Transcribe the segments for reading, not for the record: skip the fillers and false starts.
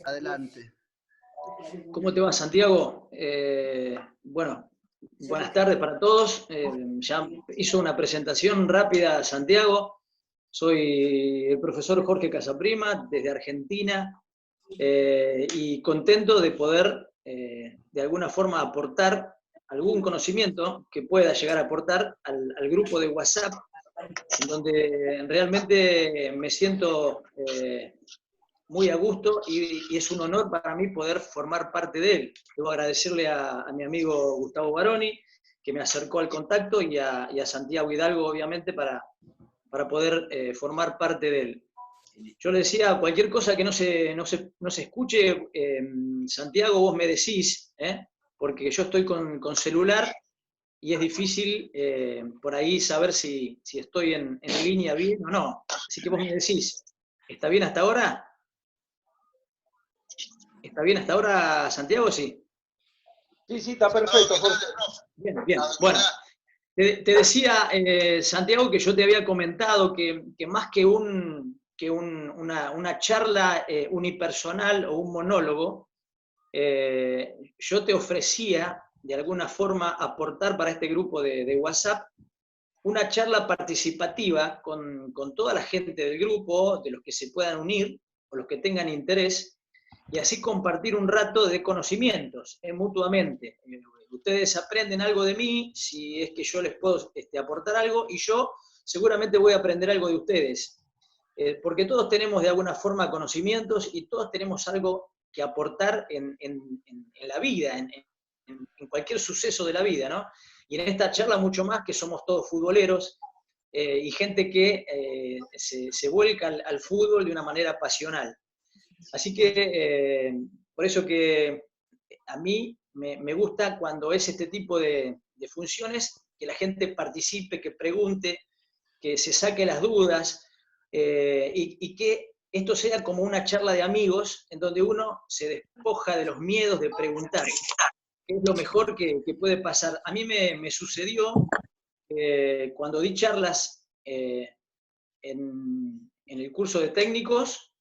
Adelante. ¿Cómo te va, Santiago? Bueno, buenas tardes para todos. Ya hizo una presentación rápida Santiago. Soy el profesor Jorge Casaprima, desde Argentina, y contento de poder, de alguna forma, aportar algún conocimiento que pueda llegar a aportar al grupo de WhatsApp, en donde realmente me siento muy a gusto y es un honor para mí poder formar parte de él. Debo agradecerle a mi amigo Gustavo Baroni, que me acercó al contacto, y a Santiago Hidalgo, obviamente, para poder formar parte de él. Yo le decía, cualquier cosa que no se escuche, Santiago, vos me decís, porque yo estoy con celular y es difícil por ahí saber si estoy en línea bien o no. Así que vos me decís, ¿está bien hasta ahora? ¿Está bien hasta ahora, Santiago? Sí. Sí, sí, está perfecto, Jorge. Bien, bien. Bueno, te decía, Santiago, que yo te había comentado que más que una charla unipersonal o un monólogo, yo te ofrecía de alguna forma aportar para este grupo de WhatsApp una charla participativa con toda la gente del grupo, de los que se puedan unir o los que tengan interés, y así compartir un rato de conocimientos mutuamente. Ustedes aprenden algo de mí, si es que yo les puedo aportar algo, y yo seguramente voy a aprender algo de ustedes. Porque todos tenemos de alguna forma conocimientos y todos tenemos algo que aportar en la vida, en cualquier suceso de la vida, ¿no? Y en esta charla mucho más, que somos todos futboleros y gente que se vuelca al fútbol de una manera pasional. Así que por eso que a mí me gusta cuando es este tipo de funciones, que la gente participe, que pregunte, que se saque las dudas, y que esto sea como una charla de amigos en donde uno se despoja de los miedos de preguntar. Es lo mejor que puede pasar. A mí me sucedió cuando di charlas en el curso de técnicos.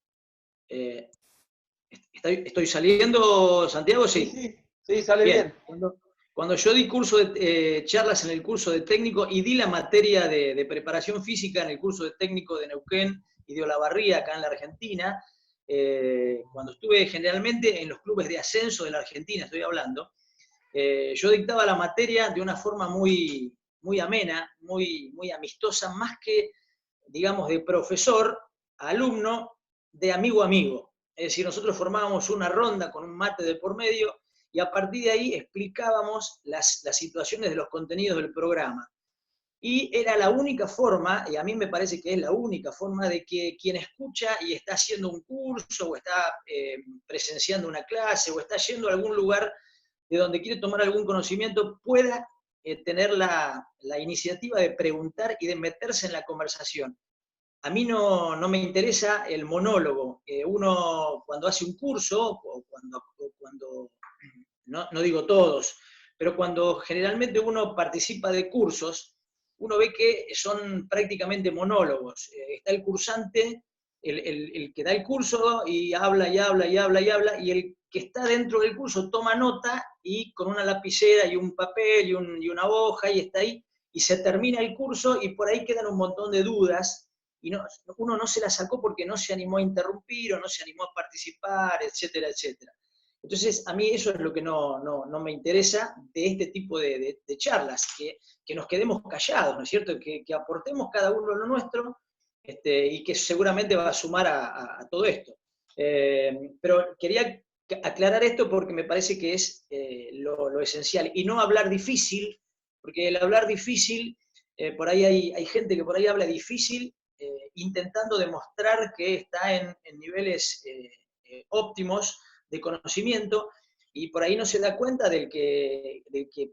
¿Estoy saliendo, Santiago? Sí, Sí. sí, sí, sale Bien. bien. Cuando yo di charlas en el curso de técnico y di la materia de preparación física en el curso de técnico de Neuquén y de Olavarría, acá en la Argentina, cuando estuve generalmente en los clubes de ascenso de la Argentina, estoy hablando, yo dictaba la materia de una forma muy, muy amena, muy amistosa, más que, digamos, de profesor a alumno, de amigo a amigo. Es decir, nosotros formábamos una ronda con un mate de por medio y a partir de ahí explicábamos las situaciones de los contenidos del programa. Y era la única forma, y a mí me parece que es la única forma, de que quien escucha y está haciendo un curso, o está presenciando una clase, o está yendo a algún lugar de donde quiere tomar algún conocimiento, pueda tener la iniciativa de preguntar y de meterse en la conversación. A mí no me interesa el monólogo. Uno cuando hace un curso, o cuando no digo todos, pero cuando generalmente uno participa de cursos, uno ve que son prácticamente monólogos. Está el cursante, el que da el curso, y habla y habla y habla y habla, y el que está dentro del curso toma nota y con una lapicera y un papel y una hoja, y está ahí, y se termina el curso y por ahí quedan un montón de dudas, y uno no se la sacó porque no se animó a interrumpir o no se animó a participar, etcétera, etcétera. Entonces, a mí eso es lo que no me interesa de este tipo de charlas, que nos quedemos callados, ¿no es cierto? Que aportemos cada uno lo nuestro, y que seguramente va a sumar a todo esto. Pero quería aclarar esto porque me parece que es lo esencial, y no hablar difícil, porque el hablar difícil, por ahí hay gente que por ahí habla difícil, intentando demostrar que está en niveles óptimos de conocimiento, y por ahí no se da cuenta del que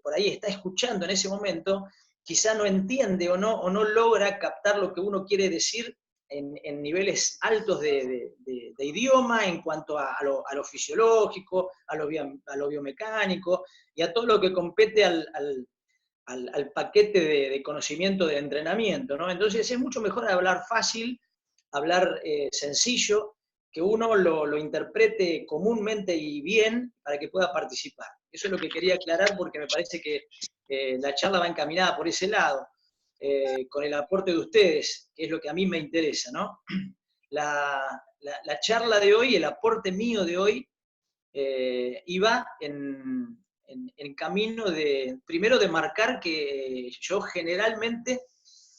por ahí está escuchando en ese momento, quizá no entiende o no logra captar lo que uno quiere decir en niveles altos de idioma, en cuanto a lo fisiológico, a lo biomecánico, y a todo lo que compete al paquete de conocimiento de entrenamiento, ¿no? Entonces es mucho mejor hablar fácil, hablar sencillo, que uno lo interprete comúnmente y bien para que pueda participar. Eso es lo que quería aclarar porque me parece que la charla va encaminada por ese lado, con el aporte de ustedes, que es lo que a mí me interesa, ¿no? La charla de hoy, el aporte mío de hoy, iba en camino de, primero de marcar que yo generalmente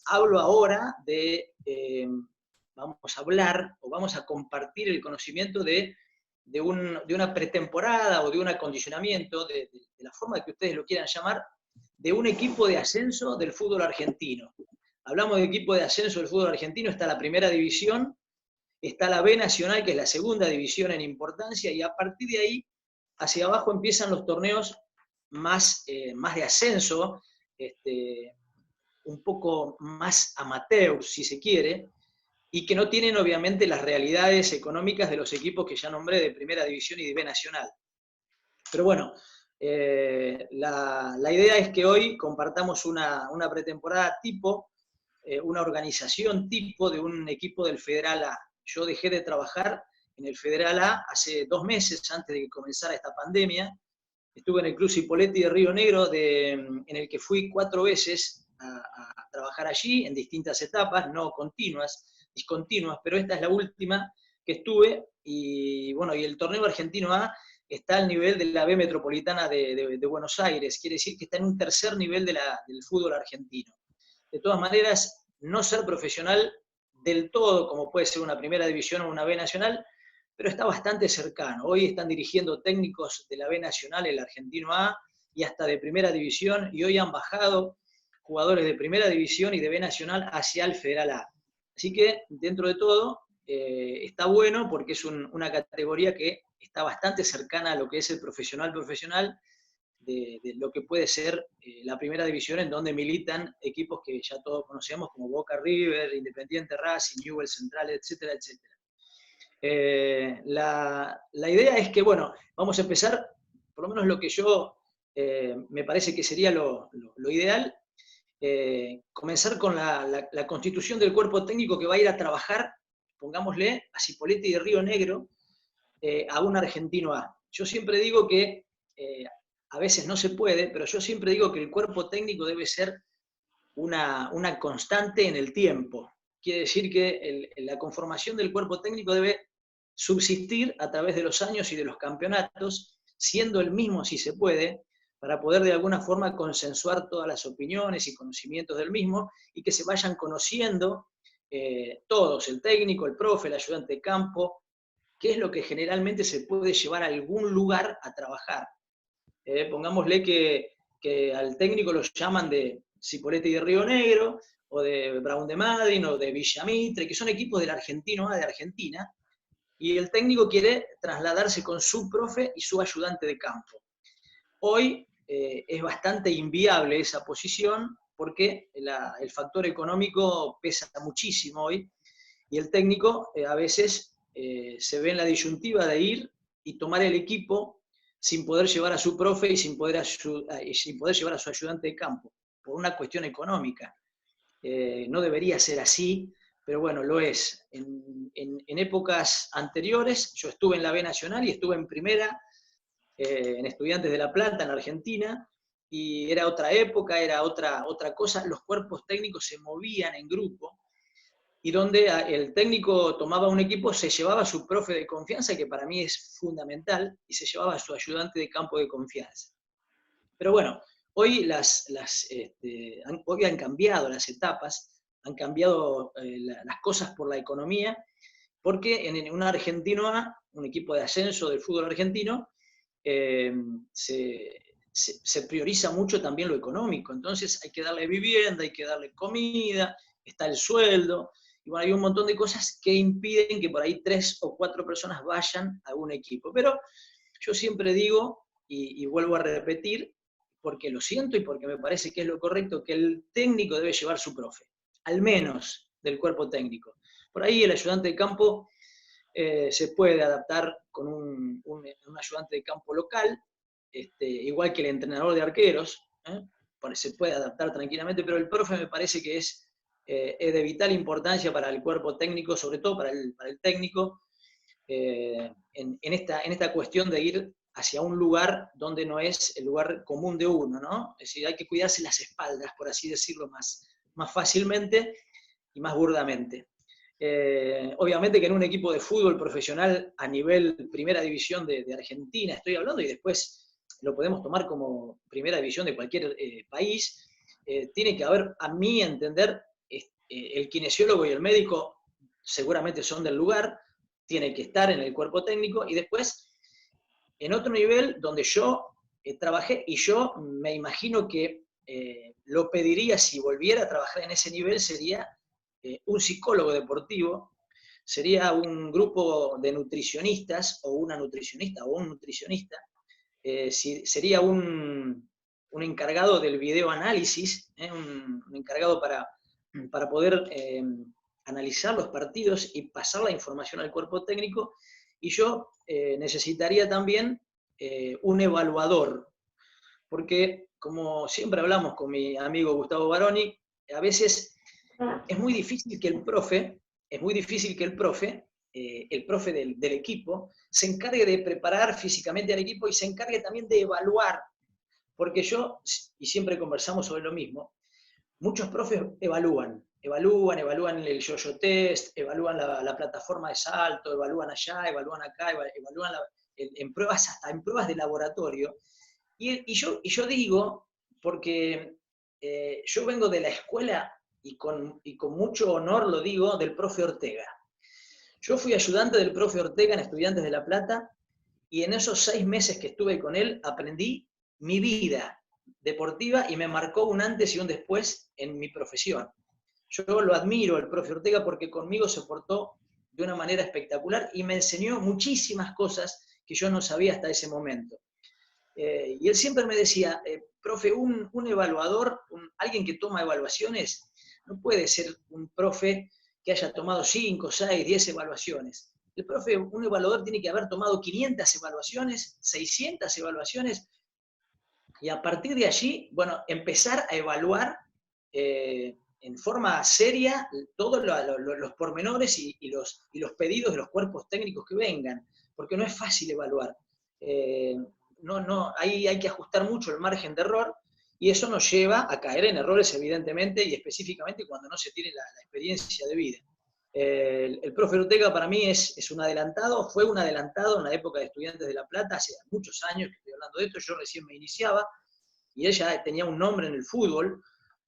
hablo ahora de, vamos a hablar o vamos a compartir el conocimiento de una pretemporada o de un acondicionamiento, de la forma que ustedes lo quieran llamar, de un equipo de ascenso del fútbol argentino. Hablamos de equipo de ascenso del fútbol argentino, está la primera división, está la B Nacional, que es la segunda división en importancia, y a partir de ahí, hacia abajo empiezan los torneos más de ascenso, un poco más amateur, si se quiere, y que no tienen obviamente las realidades económicas de los equipos que ya nombré de Primera División y de B Nacional. Pero bueno, la idea es que hoy compartamos una pretemporada tipo, una organización tipo de un equipo del Federal A. Yo dejé de trabajar en el Federal A hace 2 meses, antes de que comenzara esta pandemia. Estuve en el Club Cipolletti de Río Negro, en el que fui 4 veces a trabajar allí, en distintas etapas, no continuas, discontinuas, pero esta es la última que estuve, y bueno, y el torneo argentino A está al nivel de la B Metropolitana de Buenos Aires, quiere decir que está en un tercer nivel del fútbol argentino. De todas maneras, no ser profesional del todo, como puede ser una primera división o una B nacional, pero está bastante cercano. Hoy están dirigiendo técnicos de la B nacional, el argentino A, y hasta de primera división, y hoy han bajado jugadores de primera división y de B nacional hacia el Federal A. Así que, dentro de todo, está bueno porque es una categoría que está bastante cercana a lo que es el profesional de lo que puede ser la primera división, en donde militan equipos que ya todos conocemos, como Boca, River, Independiente, Racing, Newell's Central, etcétera, etcétera. La idea es que, bueno, vamos a empezar, por lo menos lo que yo me parece que sería lo ideal, comenzar con la constitución del cuerpo técnico que va a ir a trabajar, pongámosle, a Cipolletti de Río Negro, a un argentino A. Yo siempre digo que a veces no se puede, pero yo siempre digo que el cuerpo técnico debe ser una constante en el tiempo. Quiere decir que la conformación del cuerpo técnico debe subsistir a través de los años y de los campeonatos, siendo el mismo si se puede, para poder de alguna forma consensuar todas las opiniones y conocimientos del mismo y que se vayan conociendo todos, el técnico, el profe, el ayudante de campo, qué es lo que generalmente se puede llevar a algún lugar a trabajar. Pongámosle que al técnico lo llaman de Cipolletti de Río Negro, o de Brown de Madryn, o de Villamitre, que son equipos del Argentino A de Argentina, y el técnico quiere trasladarse con su profe y su ayudante de campo. Hoy es bastante inviable esa posición porque el factor económico pesa muchísimo hoy, y el técnico a veces se ve en la disyuntiva de ir y tomar el equipo sin poder llevar a su profe y sin poder llevar a su ayudante de campo, por una cuestión económica. No debería ser así, pero bueno, lo es. En épocas anteriores, yo estuve en la B Nacional y estuve en primera, en Estudiantes de La Plata, en Argentina, y era otra época, era otra cosa, los cuerpos técnicos se movían en grupo, y donde el técnico tomaba un equipo, se llevaba a su profe de confianza, que para mí es fundamental, y se llevaba a su ayudante de campo de confianza. Pero bueno, hoy hoy han cambiado las etapas, han cambiado las cosas por la economía, porque en un argentino A, un equipo de ascenso del fútbol argentino, se prioriza mucho también lo económico. Entonces hay que darle vivienda, hay que darle comida, está el sueldo, y bueno, hay un montón de cosas que impiden que por ahí 3 o 4 personas vayan a un equipo. Pero yo siempre digo, y vuelvo a repetir, porque lo siento y porque me parece que es lo correcto, que el técnico debe llevar su profe, al menos del cuerpo técnico. Por ahí el ayudante de campo se puede adaptar con un ayudante de campo local, igual que el entrenador de arqueros, se puede adaptar tranquilamente, pero el profe me parece que es de vital importancia para el cuerpo técnico, sobre todo para el técnico, en esta cuestión de ir hacia un lugar donde no es el lugar común de uno, ¿no? Es decir, hay que cuidarse las espaldas, por así decirlo, más fácilmente y más burdamente. Obviamente que en un equipo de fútbol profesional a nivel primera división de Argentina estoy hablando, y después lo podemos tomar como primera división de cualquier país, tiene que haber, a mi entender, el kinesiólogo y el médico seguramente son del lugar, tiene que estar en el cuerpo técnico, y después en otro nivel donde yo trabajé, y yo me imagino que lo pediría si volviera a trabajar en ese nivel, sería un psicólogo deportivo, sería un grupo de nutricionistas, o una nutricionista, o un nutricionista, sería un encargado del videoanálisis, un encargado para poder analizar los partidos y pasar la información al cuerpo técnico, y yo necesitaría también un evaluador, porque como siempre hablamos con mi amigo Gustavo Baroni, a veces es muy difícil que el profe, el profe del equipo, se encargue de preparar físicamente al equipo y se encargue también de evaluar, porque yo, y siempre conversamos sobre lo mismo, muchos profes evalúan el yo-yo test, evalúan la plataforma de salto, evalúan allá, evalúan acá, evalúan en pruebas, hasta en pruebas de laboratorio. Y yo digo, porque yo vengo de la escuela, y con mucho honor lo digo, del profe Ortega. Yo fui ayudante del profe Ortega en Estudiantes de La Plata, y en esos 6 meses que estuve con él aprendí mi vida deportiva, y me marcó un antes y un después en mi profesión. Yo lo admiro, el profe Ortega, porque conmigo se portó de una manera espectacular y me enseñó muchísimas cosas que yo no sabía hasta ese momento. Y él siempre me decía, profe, un evaluador, alguien que toma evaluaciones, no puede ser un profe que haya tomado 5, 6, 10 evaluaciones. El profe, un evaluador tiene que haber tomado 500 evaluaciones, 600 evaluaciones, y a partir de allí, bueno, empezar a evaluar en forma seria todos los pormenores y los pedidos de los cuerpos técnicos que vengan, porque no es fácil evaluar. Ahí hay que ajustar mucho el margen de error, y eso nos lleva a caer en errores, evidentemente, y específicamente cuando no se tiene la experiencia de vida. El profe Ortega para mí es un adelantado, fue un adelantado en la época de Estudiantes de La Plata, hace muchos años que estoy hablando de esto, yo recién me iniciaba, y él ya tenía un nombre en el fútbol.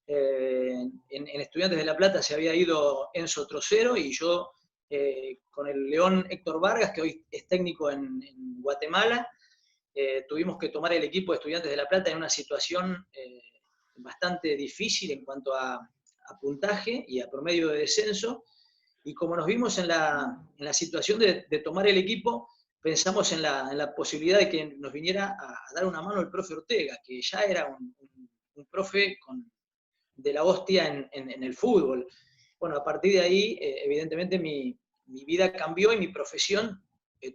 En Estudiantes de La Plata se había ido Enzo Trocero, y yo con el León Héctor Vargas, que hoy es técnico en Guatemala, tuvimos que tomar el equipo de Estudiantes de La Plata en una situación bastante difícil en cuanto a puntaje y a promedio de descenso, y como nos vimos en la situación de tomar el equipo, pensamos en la posibilidad de que nos viniera a dar una mano el profe Ortega, que ya era un profe de la hostia en el fútbol. Bueno, a partir de ahí, evidentemente mi vida cambió y mi profesión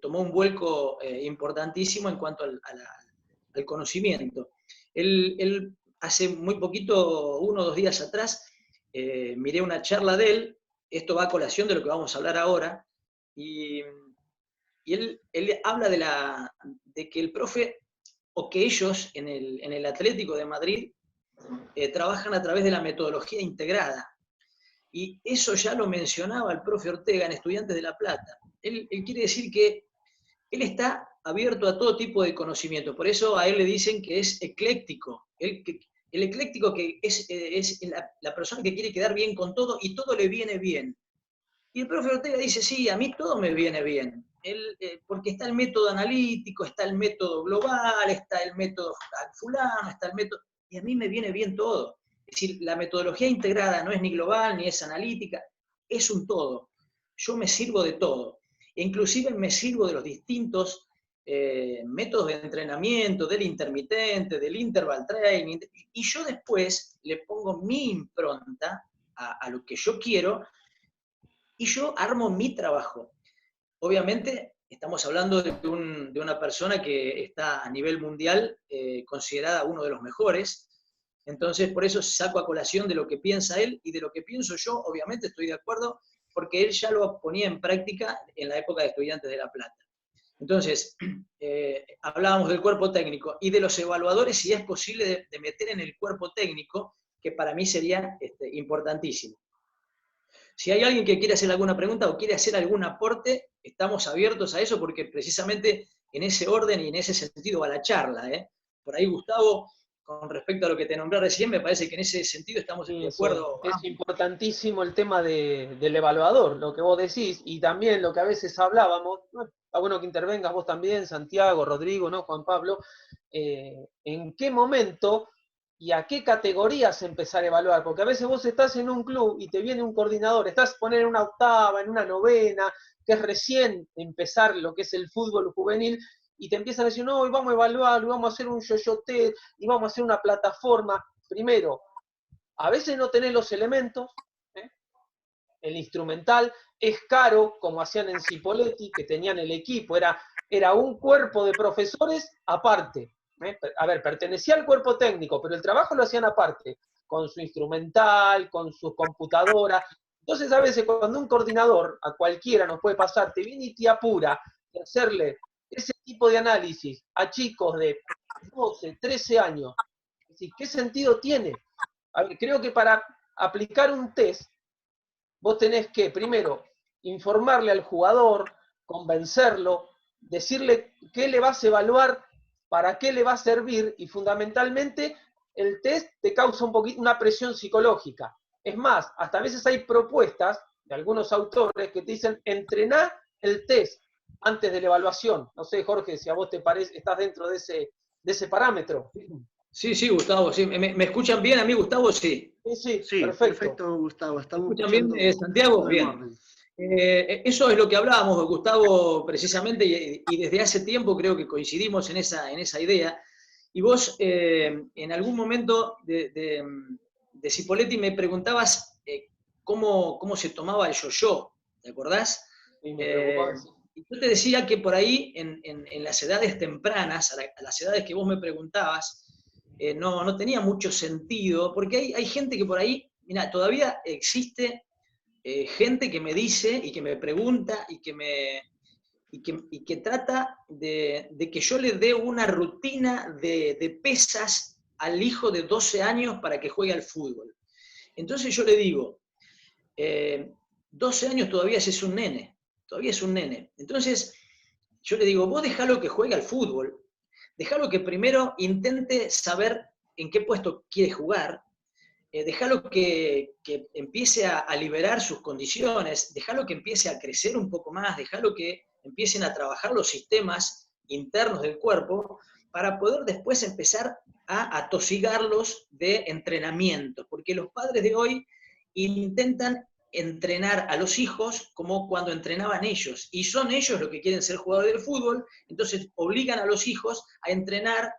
tomó un vuelco importantísimo en cuanto al conocimiento. Él hace muy poquito, 1 o 2 días atrás, miré una charla de él, esto va a colación de lo que vamos a hablar ahora, y él habla de que el profe, o que ellos en el Atlético de Madrid, trabajan a través de la metodología integrada. Y eso ya lo mencionaba el profe Ortega en Estudiantes de La Plata. Él quiere decir que él está abierto a todo tipo de conocimiento, por eso a él le dicen que es ecléctico. El ecléctico que es la persona que quiere quedar bien con todo y todo le viene bien. Y el profe Ortega dice, sí, a mí todo me viene bien, porque está el método analítico, está el método global, está el método fulano, está el método, y a mí me viene bien todo. Es decir, la metodología integrada no es ni global ni es analítica, es un todo. Yo me sirvo de todo. E inclusive me sirvo de los distintos métodos de entrenamiento, del intermitente, del interval training, y yo después le pongo mi impronta a lo que yo quiero, y yo armo mi trabajo. Obviamente estamos hablando de una persona que está a nivel mundial considerada uno de los mejores, entonces por eso saco a colación de lo que piensa él y de lo que pienso yo. Obviamente estoy de acuerdo, porque él ya lo ponía en práctica en la época de Estudiantes de La Plata. Entonces, hablábamos del cuerpo técnico y de los evaluadores, si es posible de meter en el cuerpo técnico, que para mí sería importantísimo. Si hay alguien que quiere hacer alguna pregunta o quiere hacer algún aporte, estamos abiertos a eso, porque precisamente en ese orden y en ese sentido va la charla. Por ahí, Gustavo, con respecto a lo que te nombré recién, me parece que en ese sentido estamos de acuerdo. Es importantísimo el tema del evaluador, lo que vos decís, y también lo que a veces hablábamos, ¿no? Está bueno que intervengas vos también, Santiago, Rodrigo, ¿no? Juan Pablo, ¿en qué momento y a qué categorías empezar a evaluar? Porque a veces vos estás en un club y te viene un coordinador, estás poner en una octava, en una novena, que es recién empezar lo que es el fútbol juvenil, y te empiezan a decir, no, hoy vamos a evaluar, vamos a hacer un yo-yo test, y vamos a hacer una plataforma. Primero, a veces no tenés los elementos, el instrumental es caro, como hacían en Cipolletti, que tenían el equipo, era un cuerpo de profesores aparte. A ver, pertenecía al cuerpo técnico, pero el trabajo lo hacían aparte, con su instrumental, con su computadora. Entonces, a veces cuando un coordinador, a cualquiera nos puede pasar, te viene y te apura de hacerle ese tipo de análisis a chicos de 12, 13 años, es decir, ¿qué sentido tiene? A ver, creo que para aplicar un test, vos tenés que, primero, informarle al jugador, convencerlo, decirle qué le vas a evaluar, para qué le va a servir, y fundamentalmente el test te causa un poquito una presión psicológica. Es más, hasta a veces hay propuestas de algunos autores que te dicen, entrená el test antes de la evaluación. No sé, Jorge, si a vos te parece, estás dentro de ese parámetro. Sí, Gustavo, sí. ¿Me escuchan bien a mí, Gustavo? Sí. Sí, perfecto, Gustavo. Estamos escuchando bien, Santiago? Bien. Eso es lo que hablábamos, Gustavo, precisamente, y desde hace tiempo creo que coincidimos en esa idea. Y vos, en algún momento de Cipolletti, me preguntabas cómo se tomaba el yo-yo, ¿te acordás? Sí, me preocupaba. Y yo te decía que por ahí, en las edades tempranas, a las edades que vos me preguntabas, no tenía mucho sentido, porque hay gente que por ahí, mira, todavía existe gente que me dice y que me pregunta y que trata de que yo le dé una rutina de pesas al hijo de 12 años para que juegue al fútbol. Entonces yo le digo, 12 años todavía es un nene, todavía es un nene. Entonces yo le digo, vos dejalo que juegue al fútbol, dejalo que primero intente saber en qué puesto quiere jugar, dejalo que empiece a liberar sus condiciones, dejalo que empiece a crecer un poco más, dejalo que empiecen a trabajar los sistemas internos del cuerpo para poder después empezar a atosigarlos de entrenamiento, porque los padres de hoy intentan entrenar a los hijos como cuando entrenaban ellos, y son ellos los que quieren ser jugadores de fútbol, entonces obligan a los hijos a entrenar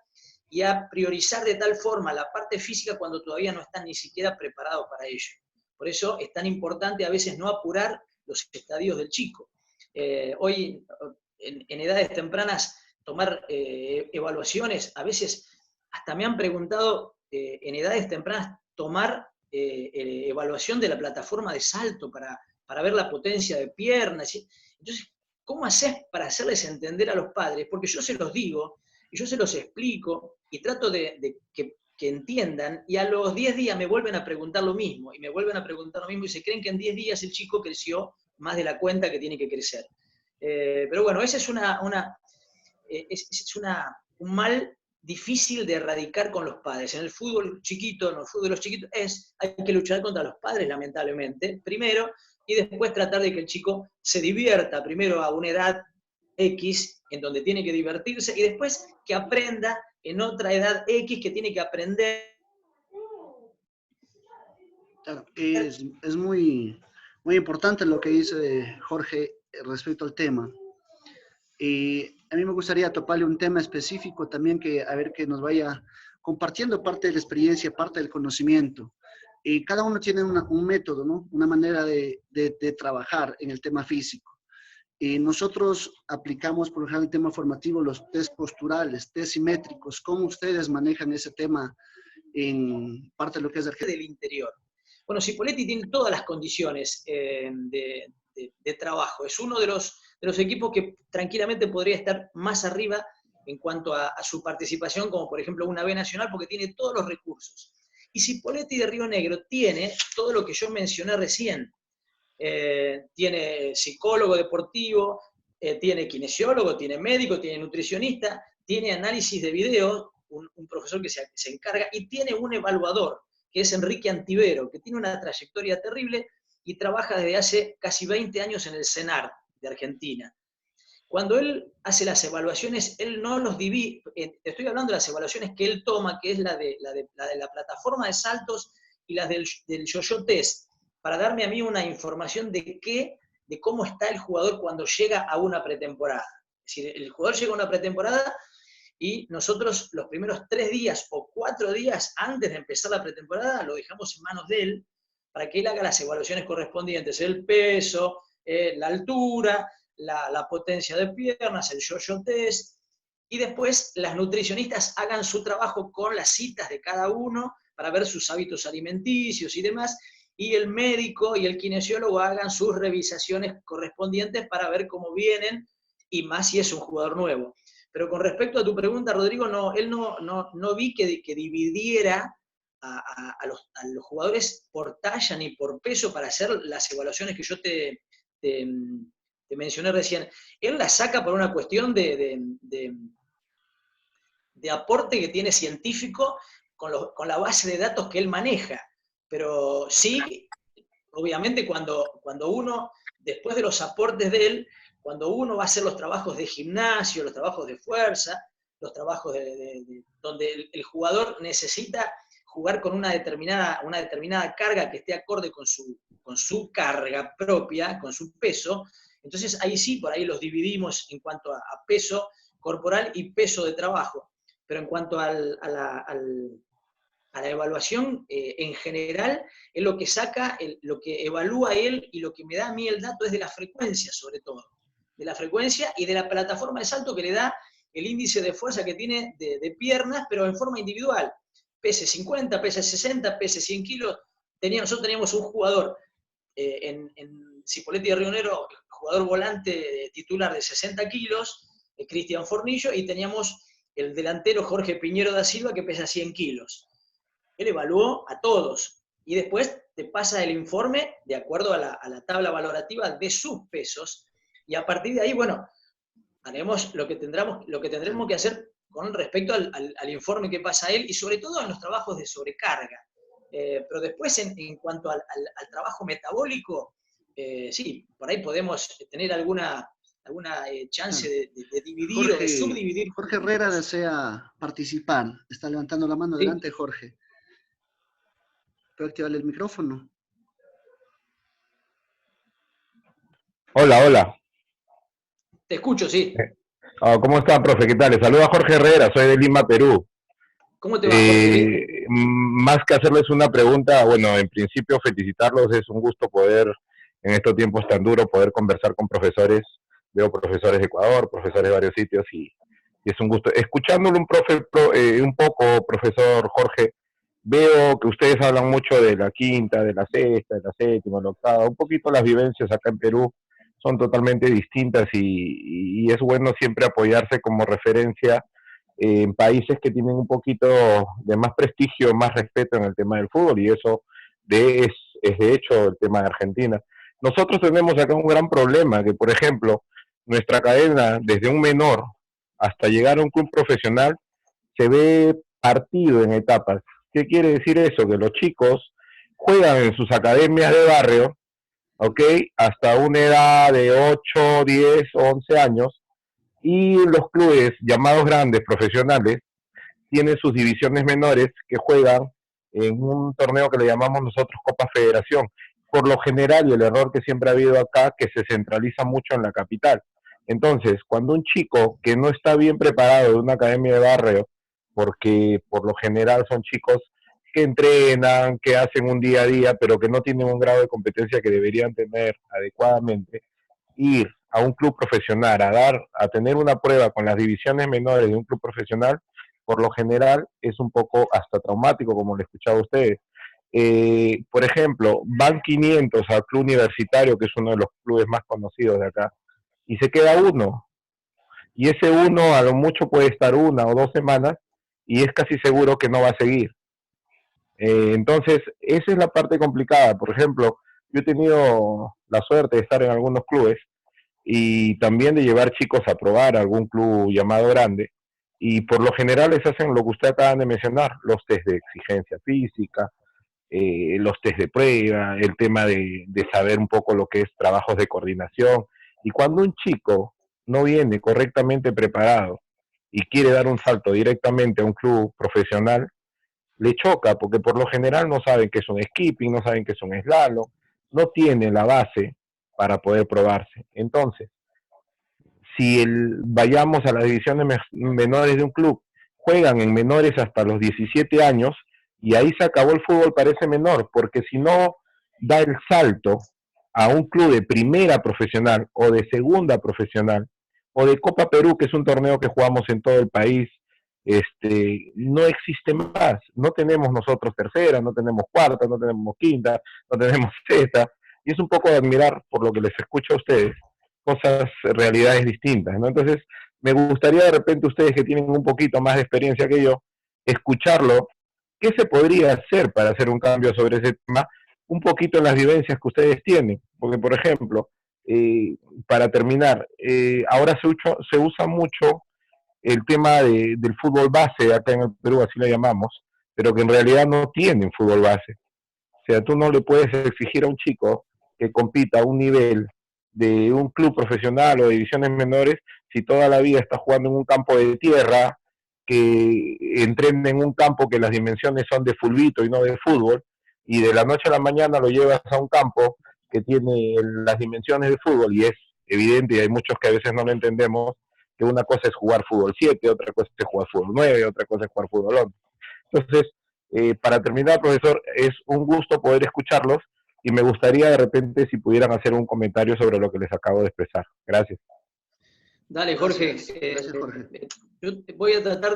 y a priorizar de tal forma la parte física cuando todavía no están ni siquiera preparados para ello. Por eso es tan importante a veces no apurar los estadios del chico. Hoy, en edades tempranas, tomar evaluaciones, a veces hasta me han preguntado en edades tempranas tomar evaluación de la plataforma de salto para ver la potencia de piernas. Entonces, ¿cómo haces para hacerles entender a los padres? Porque yo se los digo, y yo se los explico, y trato de que entiendan, y a los 10 días me vuelven a preguntar lo mismo, y me vuelven a preguntar lo mismo, y se creen que en 10 días el chico creció más de la cuenta que tiene que crecer. Pero bueno, ese es un mal difícil de erradicar con los padres. En el fútbol chiquito, en el fútbol de los chiquitos, hay que luchar contra los padres, lamentablemente, primero, y después tratar de que el chico se divierta, primero a una edad X, en donde tiene que divertirse, y después que aprenda en otra edad X que tiene que aprender. Claro, es muy importante lo que dice Jorge respecto al tema. Y a mí me gustaría toparle un tema específico también que a ver que nos vaya compartiendo parte de la experiencia, parte del conocimiento. Y cada uno tiene un método, ¿no? Una manera de trabajar en el tema físico. Y nosotros aplicamos, por ejemplo, el tema formativo, los test posturales, test simétricos. ¿Cómo ustedes manejan ese tema en parte de lo que es del interior? Bueno, Cipolletti tiene todas las condiciones de trabajo. Es uno de los equipos que tranquilamente podría estar más arriba en cuanto a su participación, como por ejemplo una B Nacional, porque tiene todos los recursos. Y Cipolletti de Río Negro tiene todo lo que yo mencioné recién. Tiene psicólogo deportivo, tiene kinesiólogo, tiene médico, tiene nutricionista, tiene análisis de video, un profesor que se encarga, y tiene un evaluador, que es Enrique Antivero, que tiene una trayectoria terrible y trabaja desde hace casi 20 años en el CENAR de Argentina. Cuando él hace las evaluaciones, él no los divide, estoy hablando de las evaluaciones que él toma, que es la de la plataforma de saltos y las del yo-yo test, para darme a mí una información de cómo está el jugador cuando llega a una pretemporada. Es decir, el jugador llega a una pretemporada y nosotros los primeros 3 días o 4 días antes de empezar la pretemporada lo dejamos en manos de él para que él haga las evaluaciones correspondientes, el peso, la altura, la potencia de piernas, el yo-yo test, y después las nutricionistas hagan su trabajo con las citas de cada uno para ver sus hábitos alimenticios y demás, y el médico y el kinesiólogo hagan sus revisaciones correspondientes para ver cómo vienen, y más si es un jugador nuevo. Pero con respecto a tu pregunta, Rodrigo, no, él no vi que dividiera a los jugadores por talla ni por peso para hacer las evaluaciones que yo te mencioné recién. Él las saca por una cuestión de aporte que tiene científico con la base de datos que él maneja. Pero sí, obviamente cuando uno, después de los aportes de él, cuando uno va a hacer los trabajos de gimnasio, los trabajos de fuerza, los trabajos donde el jugador necesita jugar con una determinada carga que esté acorde con su carga propia, con su peso, entonces ahí sí, por ahí los dividimos en cuanto a peso corporal y peso de trabajo. Pero en cuanto a la evaluación, en general, es lo que saca, lo que evalúa él y lo que me da a mí el dato es de la frecuencia, sobre todo. De la frecuencia y de la plataforma de salto que le da el índice de fuerza que tiene de piernas, pero en forma individual. Pese 50, pese 60, pese 100 kilos. Nosotros teníamos un jugador en Cipolletti de Río Negro, jugador volante titular de 60 kilos, Cristian Fornillo, y teníamos el delantero Jorge Piñero da Silva, que pesa 100 kilos. Él evaluó a todos y después te pasa el informe de acuerdo a la tabla valorativa de sus pesos, y a partir de ahí, bueno, haremos lo que tendremos que hacer con respecto al informe que pasa él, y sobre todo en los trabajos de sobrecarga. Pero después, en cuanto al trabajo metabólico, sí, por ahí podemos tener alguna chance de dividir Jorge, o de subdividir. Jorge Herrera desea participar. Está levantando la mano. Sí. Adelante, Jorge. ¿Puedo activarle el micrófono? Hola, hola. Te escucho, sí. ¿Cómo está, profe? ¿Qué tal? Les saluda Jorge Herrera, soy de Lima, Perú. ¿Cómo te va, Jorge? Más que hacerles una pregunta, bueno, en principio felicitarlos, es un gusto poder, en estos tiempos tan duros, poder conversar con profesores. Veo profesores de Ecuador, profesores de varios sitios, y es un gusto. Escuchándolo un poco, profesor Jorge, veo que ustedes hablan mucho de la quinta, de la sexta, de la séptima, de la octava, un poquito las vivencias acá en Perú son totalmente distintas, y es bueno siempre apoyarse como referencia en países que tienen un poquito de más prestigio, más respeto en el tema del fútbol, y eso es de hecho el tema de Argentina. Nosotros tenemos acá un gran problema, que por ejemplo, nuestra cadena, desde un menor hasta llegar a un club profesional, se ve partido en etapas. ¿Qué quiere decir eso? Que los chicos juegan en sus academias de barrio, ¿ok? Hasta una edad de 8, 10, 11 años, y los clubes llamados grandes, profesionales, tienen sus divisiones menores que juegan en un torneo que le llamamos nosotros Copa Federación. Por lo general, y el error que siempre ha habido acá, que se centraliza mucho en la capital. Entonces, cuando un chico que no está bien preparado de una academia de barrio, porque por lo general son chicos que entrenan, que hacen un día a día, pero que no tienen un grado de competencia que deberían tener adecuadamente, ir a un club profesional, a tener una prueba con las divisiones menores de un club profesional, por lo general es un poco hasta traumático, como lo escuchaba ustedes. Por ejemplo, van 500 al club universitario, que es uno de los clubes más conocidos de acá, y se queda uno. Y ese uno a lo mucho puede estar 1 o 2 semanas y es casi seguro que no va a seguir. Entonces, esa es la parte complicada. Por ejemplo, yo he tenido la suerte de estar en algunos clubes y también de llevar chicos a probar a algún club llamado grande. Y por lo general les hacen lo que usted acaba de mencionar, los test de exigencia física, los test de prueba, el tema de saber un poco lo que es trabajos de coordinación. Y cuando un chico no viene correctamente preparado y quiere dar un salto directamente a un club profesional, le choca porque por lo general no saben qué es un skipping, no saben qué es un slalom, no tienen la base para poder probarse. Entonces, si vayamos a las divisiones menores de un club, juegan en menores hasta los 17 años y ahí se acabó el fútbol para ese menor, porque si no da el salto a un club de primera profesional o de segunda profesional o de Copa Perú, que es un torneo que jugamos en todo el país, no existe más. No tenemos nosotros tercera, no tenemos cuarta, no tenemos quinta, no tenemos sexta, y es un poco de admirar por lo que les escucho a ustedes cosas, realidades distintas, ¿no? Entonces, me gustaría de repente ustedes que tienen un poquito más de experiencia que yo, escucharlo, qué se podría hacer para hacer un cambio sobre ese tema, un poquito en las vivencias que ustedes tienen, porque por ejemplo, para terminar, ahora se usa mucho el tema del fútbol base, acá en el Perú así lo llamamos, pero que en realidad no tienen fútbol base. O sea, tú no le puedes exigir a un chico que compita a un nivel de un club profesional o de divisiones menores si toda la vida está jugando en un campo de tierra, que entrena en un campo que las dimensiones son de fulbito y no de fútbol, y de la noche a la mañana lo llevas a un campo que tiene las dimensiones de fútbol, y es evidente, y hay muchos que a veces no lo entendemos, que una cosa es jugar fútbol 7, otra cosa es jugar fútbol 9, otra cosa es jugar fútbol 11. Entonces, para terminar, profesor, es un gusto poder escucharlos y me gustaría de repente si pudieran hacer un comentario sobre lo que les acabo de expresar. Gracias. Dale, Jorge. Gracias, Jorge. Yo voy a tratar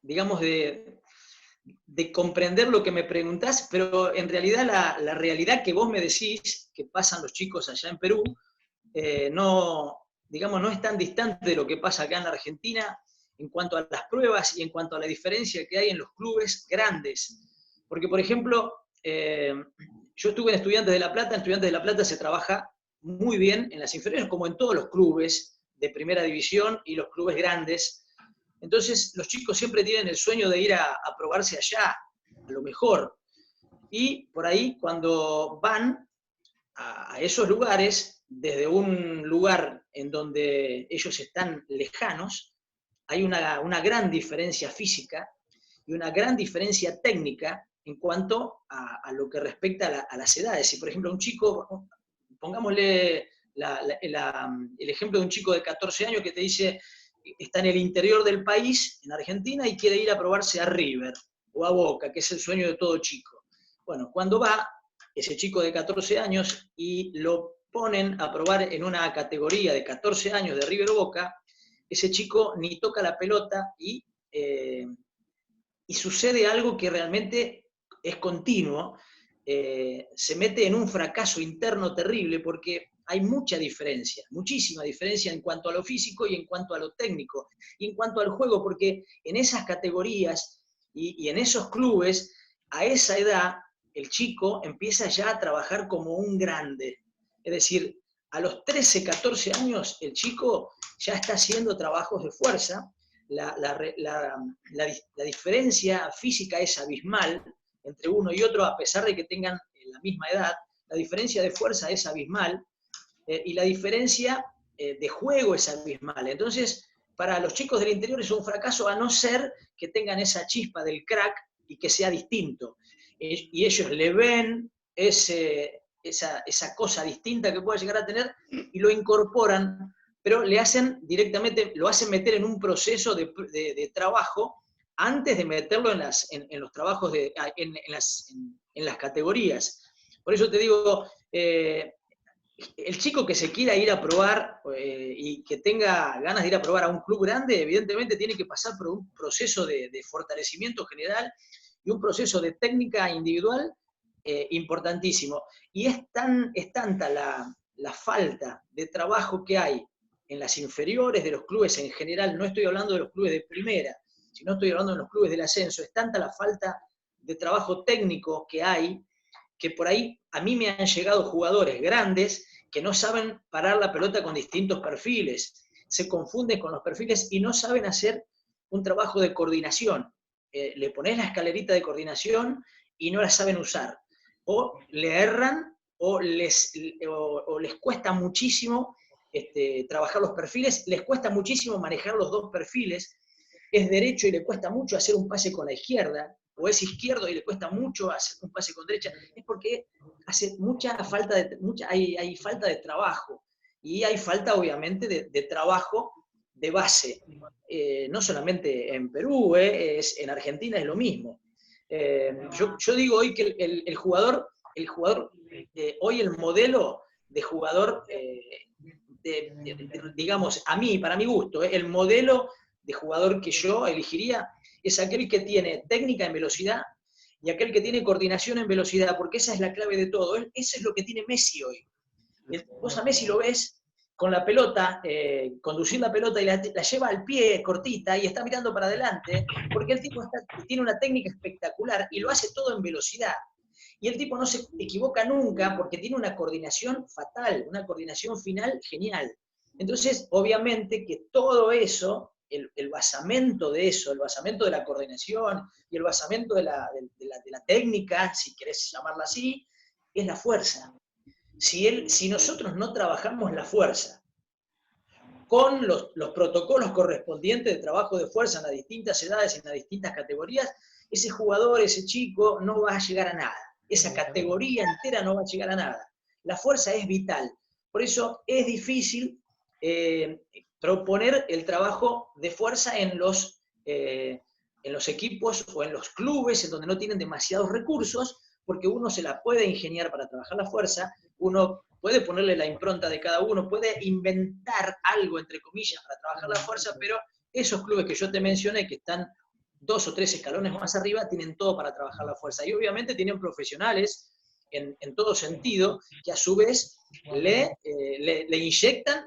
digamos, de comprender lo que me preguntás, pero en realidad la realidad que vos me decís, que pasan los chicos allá en Perú, no, digamos, no es tan distante de lo que pasa acá en la Argentina en cuanto a las pruebas y en cuanto a la diferencia que hay en los clubes grandes. Porque, por ejemplo, yo estuve en Estudiantes de La Plata. En Estudiantes de La Plata se trabaja muy bien en las inferiores, como en todos los clubes de primera división y los clubes grandes. Entonces, los chicos siempre tienen el sueño de ir a probarse allá, a lo mejor. Y por ahí, cuando van a esos lugares, desde un lugar en donde ellos están lejanos, hay una gran diferencia física y una gran diferencia técnica en cuanto a lo que respecta a las edades. Si, por ejemplo, un chico, pongámosle el ejemplo de un chico de 14 años que te dice, está en el interior del país, en Argentina, y quiere ir a probarse a River o a Boca, que es el sueño de todo chico. Bueno, cuando va ese chico de 14 años y lo ponen a probar en una categoría de 14 años de River o Boca, ese chico ni toca la pelota y sucede algo que realmente es continuo, se mete en un fracaso interno terrible porque hay mucha diferencia, muchísima diferencia en cuanto a lo físico y en cuanto a lo técnico, y en cuanto al juego, porque en esas categorías y en esos clubes, a esa edad, el chico empieza ya a trabajar como un grande. Es decir, a los 13, 14 años, el chico ya está haciendo trabajos de fuerza. La diferencia física es abismal entre uno y otro, a pesar de que tengan la misma edad. La diferencia de fuerza es abismal y la diferencia de juego es abismal. Entonces, para los chicos del interior es un fracaso, a no ser que tengan esa chispa del crack y que sea distinto. Y ellos le ven esa cosa distinta que pueda llegar a tener y lo incorporan, pero le hacen directamente, lo hacen meter en un proceso de trabajo antes de meterlo en los trabajos, en las categorías. Por eso te digo, el chico que se quiera ir a probar y que tenga ganas de ir a probar a un club grande, evidentemente tiene que pasar por un proceso de fortalecimiento general y un proceso de técnica individual importantísimo. Y es tanta la falta de trabajo que hay en las inferiores de los clubes en general, no estoy hablando de los clubes de primera, sino estoy hablando de los clubes del ascenso, es tanta la falta de trabajo técnico que hay, que por ahí a mí me han llegado jugadores grandes que no saben parar la pelota con distintos perfiles, se confunden con los perfiles y no saben hacer un trabajo de coordinación. Le pones la escalerita de coordinación y no la saben usar. O le erran o les cuesta muchísimo trabajar los perfiles, les cuesta muchísimo manejar los dos perfiles, es derecho y le cuesta mucho hacer un pase con la izquierda, o es izquierdo y le cuesta mucho hacer un pase con derecha, es porque hace hay falta de trabajo, y hay falta obviamente de trabajo de base, no solamente en Perú, en Argentina es lo mismo. Yo digo hoy que el jugador hoy el modelo de jugador, digamos, para mi gusto, el modelo de jugador que yo elegiría es aquel que tiene técnica en velocidad y aquel que tiene coordinación en velocidad, porque esa es la clave de todo. Eso es lo que tiene Messi hoy. Vos a Messi lo ves con la pelota, conducir la pelota y la lleva al pie cortita y está mirando para adelante, porque el tipo tiene una técnica espectacular y lo hace todo en velocidad. Y el tipo no se equivoca nunca porque tiene una coordinación fatal, una coordinación final genial. Entonces, obviamente que todo eso, el basamento de eso, el basamento de la coordinación y el basamento de la técnica, si querés llamarla así, es la fuerza. Si nosotros no trabajamos la fuerza con los protocolos correspondientes de trabajo de fuerza en las distintas edades, en las distintas categorías, ese jugador, ese chico, no va a llegar a nada. Esa categoría entera no va a llegar a nada. La fuerza es vital. Por eso es difícil proponer el trabajo de fuerza en los equipos o en los clubes en donde no tienen demasiados recursos, porque uno se la puede ingeniar para trabajar la fuerza, uno puede ponerle la impronta de cada uno, puede inventar algo, entre comillas, para trabajar la fuerza, pero esos clubes que yo te mencioné, que están 2 o 3 escalones más arriba, tienen todo para trabajar la fuerza. Y obviamente tienen profesionales en todo sentido, que a su vez le inyectan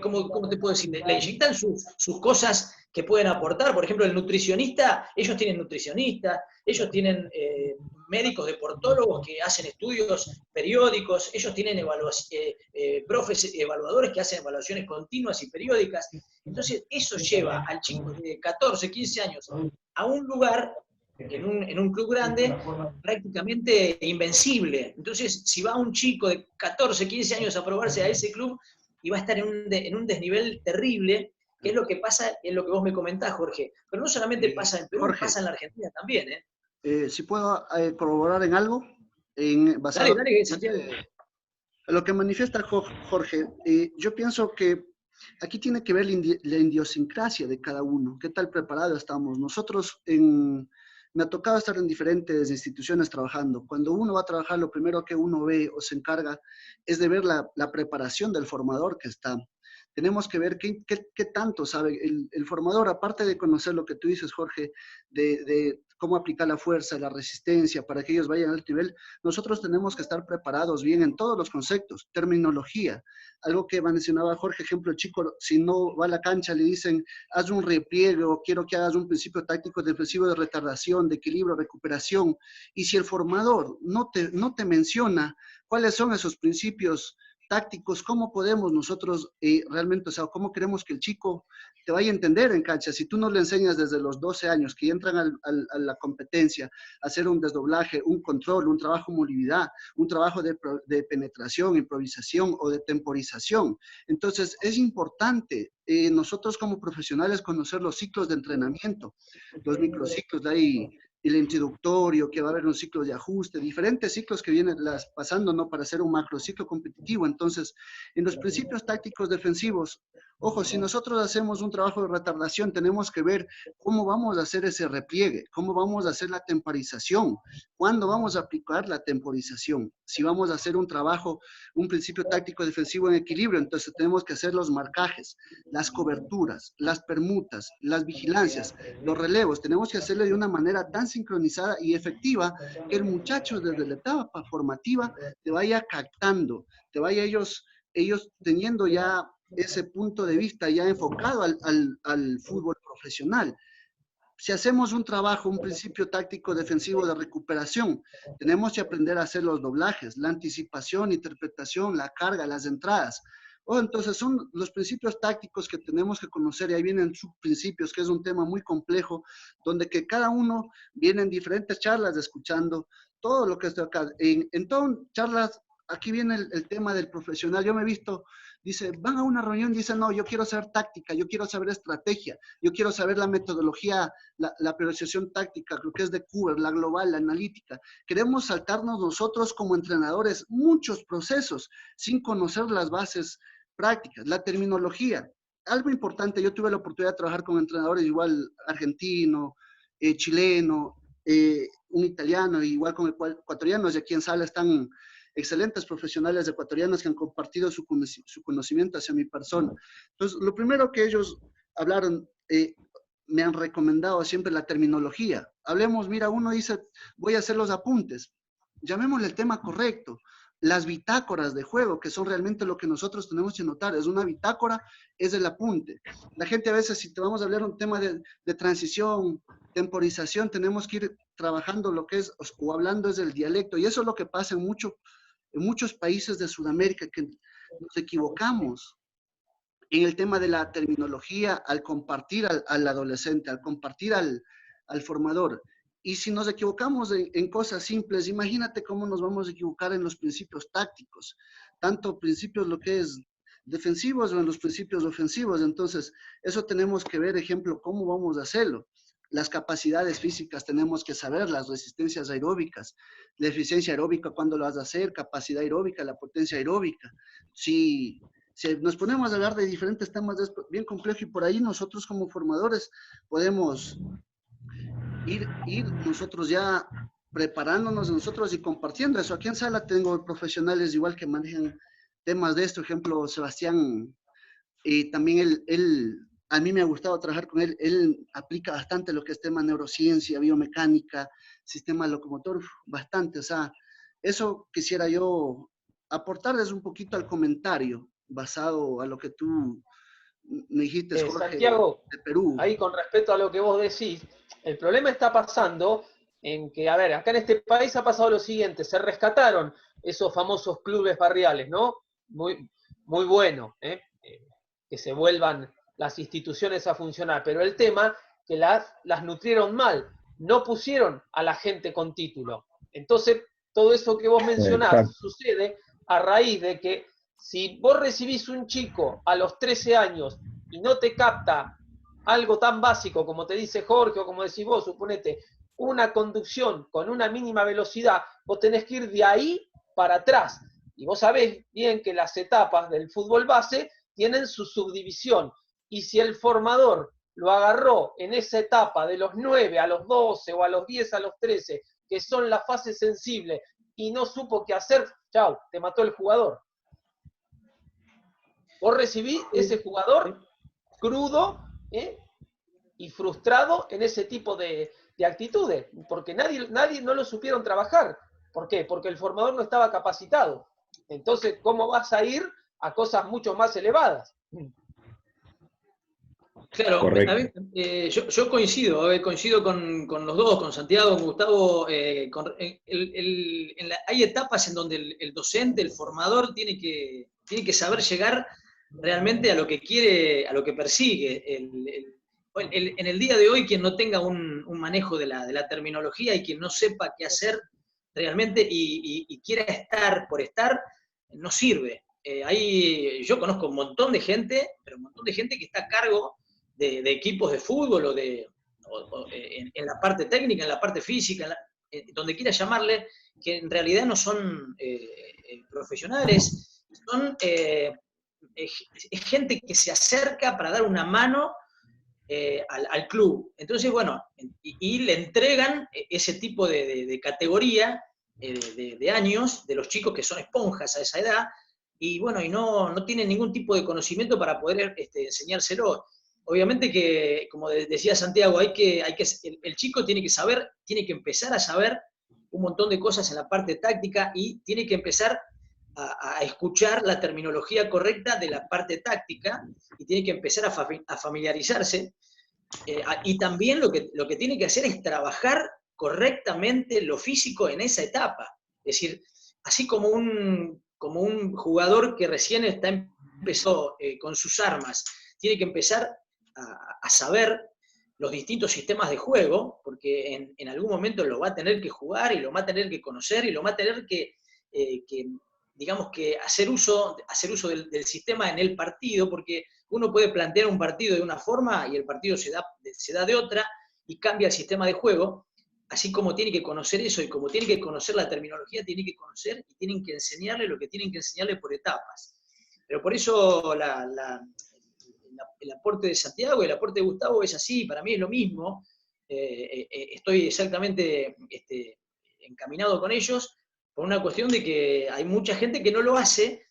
¿cómo te puedo decir? Le inyectan sus cosas que pueden aportar. Por ejemplo, el nutricionista, ellos tienen nutricionistas, ellos tienen médicos deportólogos que hacen estudios periódicos, ellos tienen profes evaluadores que hacen evaluaciones continuas y periódicas. Entonces, eso lleva al chico de 14, 15 años a un lugar, en un club grande, prácticamente invencible. Entonces, si va un chico de 14, 15 años a probarse a ese club, y va a estar en un desnivel terrible, que es lo que pasa, es lo que vos me comentás, Jorge. Pero no solamente pasa en Perú, Jorge, pasa en la Argentina también, si puedo corroborar en algo, dale, Santiago. Lo que manifiesta Jorge, yo pienso que aquí tiene que ver la idiosincrasia de cada uno, qué tal preparado estamos. Nosotros me ha tocado estar en diferentes instituciones trabajando. Cuando uno va a trabajar, lo primero que uno ve o se encarga es de ver la preparación del formador que está. Tenemos que ver qué tanto sabe el formador, aparte de conocer lo que tú dices, Jorge, de cómo aplicar la fuerza, la resistencia, para que ellos vayan al nivel. Nosotros tenemos que estar preparados bien en todos los conceptos, terminología. Algo que mencionaba Jorge, ejemplo, el chico, si no va a la cancha, le dicen, haz un repliegue o quiero que hagas un principio táctico defensivo de retardación, de equilibrio, recuperación. Y si el formador no te menciona cuáles son esos principios tácticos, ¿cómo podemos nosotros realmente, o sea, cómo queremos que el chico te vaya a entender en cancha? Si tú no le enseñas desde los 12 años que entran a la competencia, a hacer un desdoblaje, un control, un trabajo movilidad, un trabajo de penetración, improvisación o de temporización. Entonces, es importante nosotros como profesionales conocer los ciclos de entrenamiento, los microciclos de ahí, el introductorio, que va a haber un ciclo de ajuste, diferentes ciclos que vienen pasando, ¿no? Para hacer un macrociclo competitivo. Entonces, en los principios tácticos defensivos, Ojo, si nosotros hacemos un trabajo de retardación, tenemos que ver cómo vamos a hacer ese repliegue, cómo vamos a hacer la temporización, cuándo vamos a aplicar la temporización. Si vamos a hacer un trabajo, un principio táctico defensivo en equilibrio, entonces tenemos que hacer los marcajes, las coberturas, las permutas, las vigilancias, los relevos. Tenemos que hacerlo de una manera tan sincronizada y efectiva que el muchacho desde la etapa formativa te vaya captando, te vaya ellos teniendo ya ese punto de vista ya enfocado al fútbol profesional. Si hacemos un trabajo, un principio táctico defensivo de recuperación, tenemos que aprender a hacer los doblajes, la anticipación, interpretación, la carga, las entradas. Entonces son los principios tácticos que tenemos que conocer, y ahí vienen subprincipios, que es un tema muy complejo, donde que cada uno viene en diferentes charlas escuchando todo lo que está acá. En todas charlas, aquí viene el tema del profesional. Yo me he visto, dice, van a una reunión, dicen, no, yo quiero saber táctica, yo quiero saber estrategia, yo quiero saber la metodología, la periodización táctica, lo que es de Cooper, la global, la analítica. Queremos saltarnos nosotros como entrenadores muchos procesos sin conocer las bases prácticas, la terminología. Algo importante, yo tuve la oportunidad de trabajar con entrenadores igual argentino, chileno, un italiano, igual con ecuatorianos, y aquí en Sala están excelentes profesionales ecuatorianos que han compartido su conocimiento hacia mi persona. Entonces, lo primero que ellos hablaron, me han recomendado siempre la terminología. Hablemos, mira, uno dice, voy a hacer los apuntes, llamémosle el tema correcto. Las bitácoras de juego, que son realmente lo que nosotros tenemos que notar, es una bitácora, es el apunte. La gente a veces, si te vamos a hablar un tema de transición, temporización, tenemos que ir trabajando lo que es, o hablando es del dialecto, y eso es lo que pasa en muchos países de Sudamérica, que nos equivocamos en el tema de la terminología al compartir al adolescente, al compartir al formador. Y si nos equivocamos en cosas simples, imagínate cómo nos vamos a equivocar en los principios tácticos, tanto principios lo que es defensivos o en los principios ofensivos. Entonces, eso tenemos que ver, ejemplo, cómo vamos a hacerlo. Las capacidades físicas tenemos que saber, las resistencias aeróbicas, la eficiencia aeróbica, cuándo lo vas a hacer, capacidad aeróbica, la potencia aeróbica. Si nos ponemos a hablar de diferentes temas, es bien complejo, y por ahí nosotros como formadores podemos ir nosotros ya preparándonos nosotros y compartiendo eso. Aquí en Sala tengo profesionales igual que manejan temas de esto, ejemplo, Sebastián, y también a mí me ha gustado trabajar con él aplica bastante lo que es tema neurociencia, biomecánica, sistema locomotor, bastante, o sea, eso quisiera yo aportarles un poquito al comentario, basado a lo que tú me dijiste, Jorge, Santiago, de Perú. ahí con respecto a lo que vos decís, el problema está pasando en que, a ver, acá en este país ha pasado lo siguiente, se rescataron esos famosos clubes barriales, ¿no? Muy, muy bueno, que se vuelvan las instituciones a funcionar, pero el tema que las nutrieron mal, no pusieron a la gente con título. Entonces, todo eso que vos mencionás sucede a raíz de que si vos recibís un chico a los 13 años y no te capta algo tan básico como te dice Jorge o como decís vos, suponete, una conducción con una mínima velocidad, vos tenés que ir de ahí para atrás. Y vos sabés bien que las etapas del fútbol base tienen su subdivisión. Y si el formador lo agarró en esa etapa de los 9 a los 12 o a los 10 a los 13, que son las fases sensibles, y no supo qué hacer, chau, te mató el jugador. Vos recibís ese jugador crudo y frustrado en ese tipo de actitudes, porque nadie no lo supieron trabajar. ¿Por qué? Porque el formador no estaba capacitado. Entonces, ¿cómo vas a ir a cosas mucho más elevadas? Claro, yo coincido con los dos, con Santiago, con Gustavo. Hay etapas en donde el docente, el formador, tiene que saber llegar realmente a lo que quiere, a lo que persigue. En el día de hoy, quien no tenga un manejo de la terminología y quien no sepa qué hacer realmente y quiera estar por estar, no sirve. Yo conozco un montón de gente, pero un montón de gente que está a cargo de equipos de fútbol o en la parte técnica, en la parte física, donde quiera llamarle, que en realidad no son profesionales, son es gente que se acerca para dar una mano al club. Entonces, bueno, y le entregan ese tipo de categoría de años de los chicos que son esponjas a esa edad, y bueno, y no tienen ningún tipo de conocimiento para poder enseñárselo. Obviamente que, como decía Santiago, el chico tiene que saber, tiene que empezar a saber un montón de cosas en la parte táctica y tiene que empezar a escuchar la terminología correcta de la parte táctica y tiene que empezar a familiarizarse. Y también lo que tiene que hacer es trabajar correctamente lo físico en esa etapa. Es decir, así como un jugador que recién empezó con sus armas, tiene que empezar a saber los distintos sistemas de juego, porque en algún momento lo va a tener que jugar y lo va a tener que conocer y lo va a tener que digamos que hacer uso del sistema en el partido, porque uno puede plantear un partido de una forma y el partido se da de otra y cambia el sistema de juego, así como tiene que conocer eso y como tiene que conocer la terminología, tiene que conocer y tienen que enseñarle lo que tienen que enseñarle por etapas. Pero por eso el aporte de Santiago y el aporte de Gustavo es así, para mí es lo mismo, estoy exactamente encaminado con ellos, por una cuestión de que hay mucha gente que no hace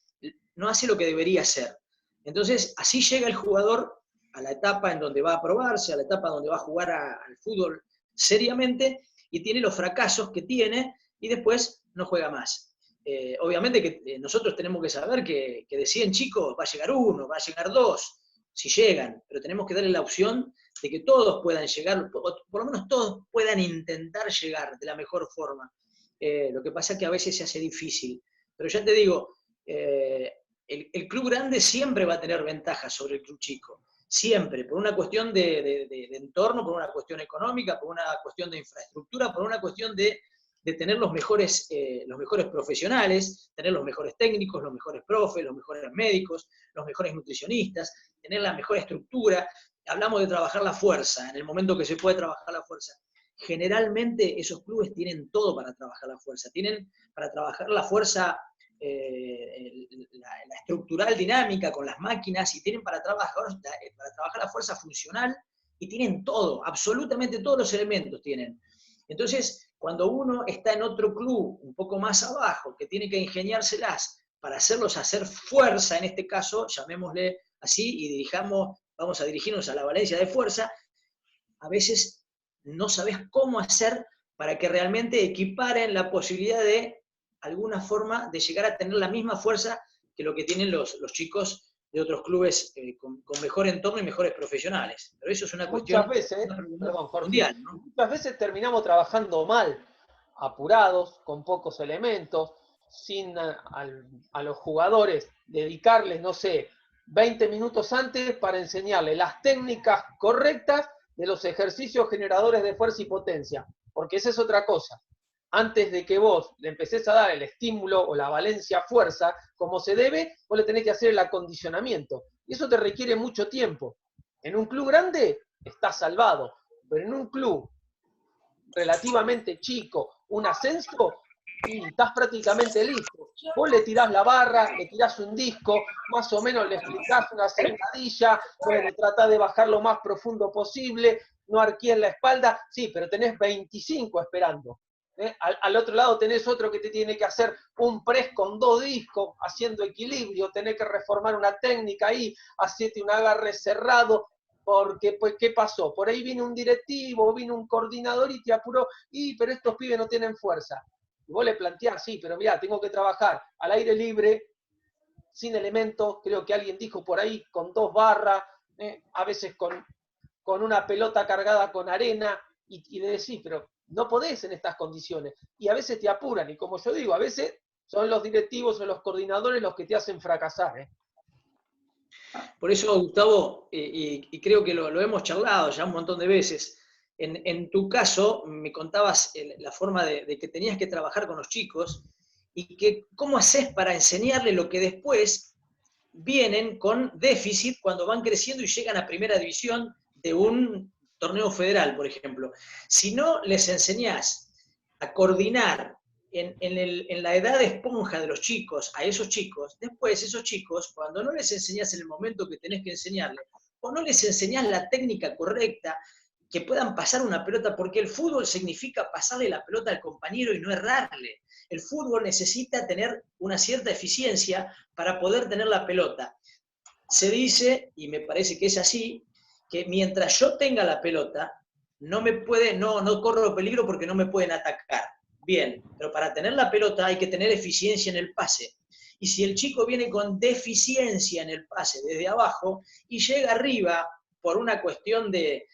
lo que debería hacer. Entonces, así llega el jugador a la etapa en donde va a probarse, a la etapa donde va a jugar al fútbol seriamente, y tiene los fracasos que tiene, y después no juega más. Obviamente que nosotros tenemos que saber que de 100 chicos va a llegar 1, va a llegar 2, si llegan, pero tenemos que darle la opción de que todos puedan llegar, por lo menos todos puedan intentar llegar de la mejor forma. Lo que pasa es que a veces se hace difícil. Pero ya te digo, el club grande siempre va a tener ventajas sobre el club chico. Siempre, por una cuestión de entorno, por una cuestión económica, por una cuestión de infraestructura, por una cuestión de tener los mejores profesionales, tener los mejores técnicos, los mejores profes, los mejores médicos, los mejores nutricionistas, tener la mejor estructura. Hablamos de trabajar la fuerza, en el momento que se puede trabajar la fuerza. Generalmente esos clubes tienen todo para trabajar la fuerza. Tienen para trabajar la fuerza, la estructural dinámica con las máquinas, y tienen para trabajar la fuerza funcional, y tienen todo, absolutamente todos los elementos tienen. Entonces, cuando uno está en otro club un poco más abajo, que tiene que ingeniárselas para hacerlos hacer fuerza, en este caso, llamémosle así, y vamos a dirigirnos a la Valencia de fuerza, a veces no sabes cómo hacer para que realmente equiparen la posibilidad de alguna forma de llegar a tener la misma fuerza que lo que tienen los chicos de otros clubes con mejor entorno y mejores profesionales. Pero eso es una cuestión mundial, ¿no? Muchas veces terminamos trabajando mal, apurados, con pocos elementos, sin a los jugadores dedicarles, no sé, 20 minutos antes para enseñarles las técnicas correctas de los ejercicios generadores de fuerza y potencia, porque esa es otra cosa. Antes de que vos le empecés a dar el estímulo o la valencia fuerza como se debe, vos le tenés que hacer el acondicionamiento. Y eso te requiere mucho tiempo. En un club grande estás salvado, pero en un club relativamente chico, un ascenso, y estás prácticamente listo. Vos le tirás la barra, le tirás un disco, más o menos le explicás una sentadilla, bueno, tratás de bajar lo más profundo posible, no arquees la espalda, sí, pero tenés 25 esperando. Al otro lado tenés otro que te tiene que hacer un press con 2 discos, haciendo equilibrio, tenés que reformar una técnica ahí, hacerte un agarre cerrado, porque, pues, ¿qué pasó? Por ahí vino un directivo, vino un coordinador y te apuró, pero estos pibes no tienen fuerza. Y vos le planteás, sí, pero mirá, tengo que trabajar al aire libre, sin elementos, creo que alguien dijo por ahí, con 2 barras, a veces con una pelota cargada con arena, y le decís, pero no podés en estas condiciones. Y a veces te apuran, y como yo digo, a veces son los directivos o los coordinadores los que te hacen fracasar. Por eso, Gustavo, y creo que lo hemos charlado ya un montón de veces, en tu caso me contabas la forma de que tenías que trabajar con los chicos y que cómo haces para enseñarles lo que después vienen con déficit cuando van creciendo y llegan a primera división de un torneo federal, por ejemplo. Si no les enseñás a coordinar en la edad de esponja de los chicos, a esos chicos, después esos chicos, cuando no les enseñás en el momento que tenés que enseñarles, o no les enseñás la técnica correcta, que puedan pasar una pelota, porque el fútbol significa pasarle la pelota al compañero y no errarle. El fútbol necesita tener una cierta eficiencia para poder tener la pelota. Se dice, y me parece que es así, que mientras yo tenga la pelota, no corro peligro porque no me pueden atacar. Bien, pero para tener la pelota hay que tener eficiencia en el pase. Y si el chico viene con deficiencia en el pase desde abajo y llega arriba por una cuestión de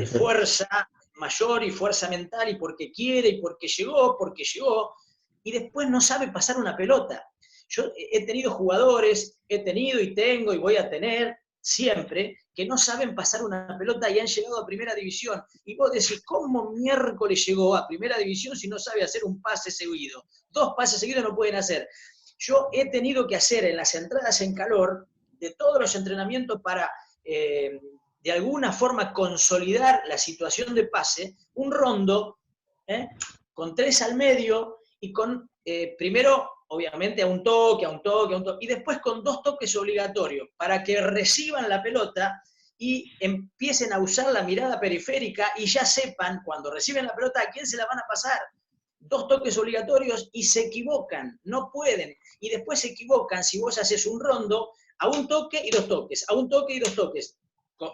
fuerza mayor y fuerza mental y porque quiere y porque llegó, y después no sabe pasar una pelota. Yo he tenido jugadores, he tenido y tengo y voy a tener siempre, que no saben pasar una pelota y han llegado a primera división. Y vos decís, ¿cómo miércoles llegó a primera división si no sabe hacer un pase seguido? 2 pases seguidos no pueden hacer. Yo he tenido que hacer en las entradas en calor de todos los entrenamientos para, de alguna forma, consolidar la situación de pase, un rondo, con 3 al medio y con, primero, obviamente, a un toque, y después con 2 toques obligatorios, para que reciban la pelota y empiecen a usar la mirada periférica y ya sepan, cuando reciben la pelota, a quién se la van a pasar. 2 toques obligatorios y se equivocan, no pueden. Y después se equivocan si vos haces un rondo a un toque y 2 toques, a un toque y 2 toques,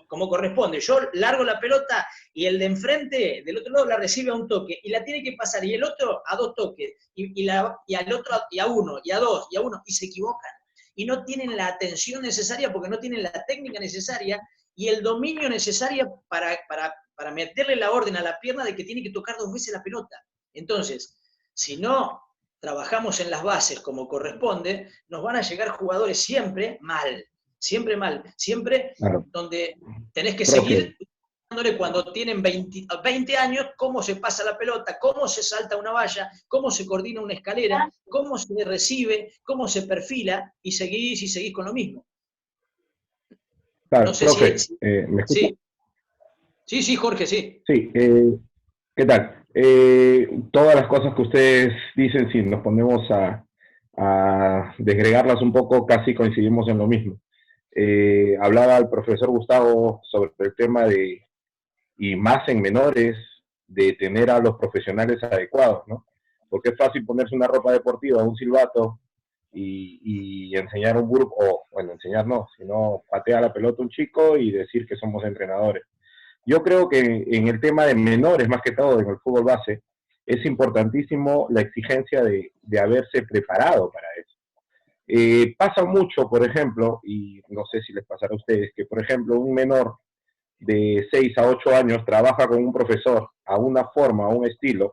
como corresponde. Yo largo la pelota y el de enfrente, del otro lado, la recibe a un toque y la tiene que pasar, y el otro a 2 toques, y al otro y a 1, y a 2, y a 1, y se equivocan. Y no tienen la atención necesaria porque no tienen la técnica necesaria y el dominio necesario para meterle la orden a la pierna de que tiene que tocar 2 veces la pelota. Entonces, si no trabajamos en las bases como corresponde, nos van a llegar jugadores siempre mal, claro, donde tenés que seguir dándole cuando tienen 20 años, cómo se pasa la pelota, cómo se salta una valla, cómo se coordina una escalera, cómo se recibe, cómo se perfila, y seguís con lo mismo. Claro, no sé profe, si... ¿me escucha? Sí, Jorge, sí. Sí, ¿qué tal? Todas las cosas que ustedes dicen, si nos ponemos a desgregarlas un poco, casi coincidimos en lo mismo. Hablaba el profesor Gustavo sobre el tema de, y más en menores, de tener a los profesionales adecuados, ¿no? Porque es fácil ponerse una ropa deportiva, un silbato, y enseñar un grupo, o bueno, enseñar no, sino patear la pelota a un chico y decir que somos entrenadores. Yo creo que en el tema de menores, más que todo en el fútbol base, es importantísimo la exigencia de haberse preparado para eso. Pasa mucho, por ejemplo, y no sé si les pasará a ustedes, que por ejemplo un menor de 6 a 8 años trabaja con un profesor a una forma, a un estilo,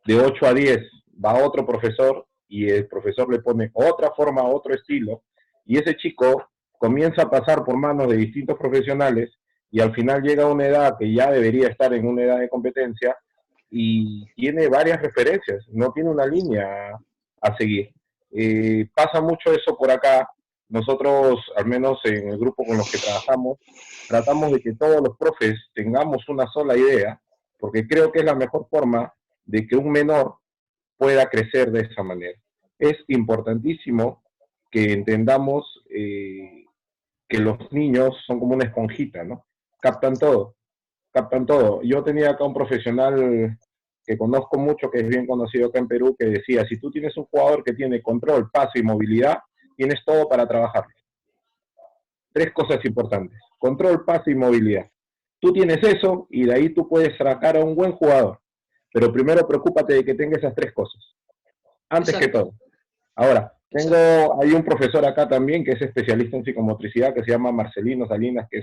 de 8 a 10 va otro profesor y el profesor le pone otra forma, otro estilo, y ese chico comienza a pasar por manos de distintos profesionales y al final llega a una edad que ya debería estar en una edad de competencia y tiene varias referencias, no tiene una línea a seguir. Pasa mucho eso por acá. Nosotros, al menos en el grupo con los que trabajamos, tratamos de que todos los profes tengamos una sola idea, porque creo que es la mejor forma de que un menor pueda crecer de esa manera. Es importantísimo que entendamos que los niños son como una esponjita, ¿no? Captan todo, captan todo. Yo tenía acá un profesional que conozco mucho, que es bien conocido acá en Perú, que decía, si tú tienes un jugador que tiene control, pase y movilidad, tienes todo para trabajar. 3 cosas importantes: control, pase y movilidad. Tú tienes eso y de ahí tú puedes sacar a un buen jugador. Pero primero preocúpate de que tenga esas 3 cosas, antes que todo. Ahora, hay un profesor acá también que es especialista en psicomotricidad, que se llama Marcelino Salinas, que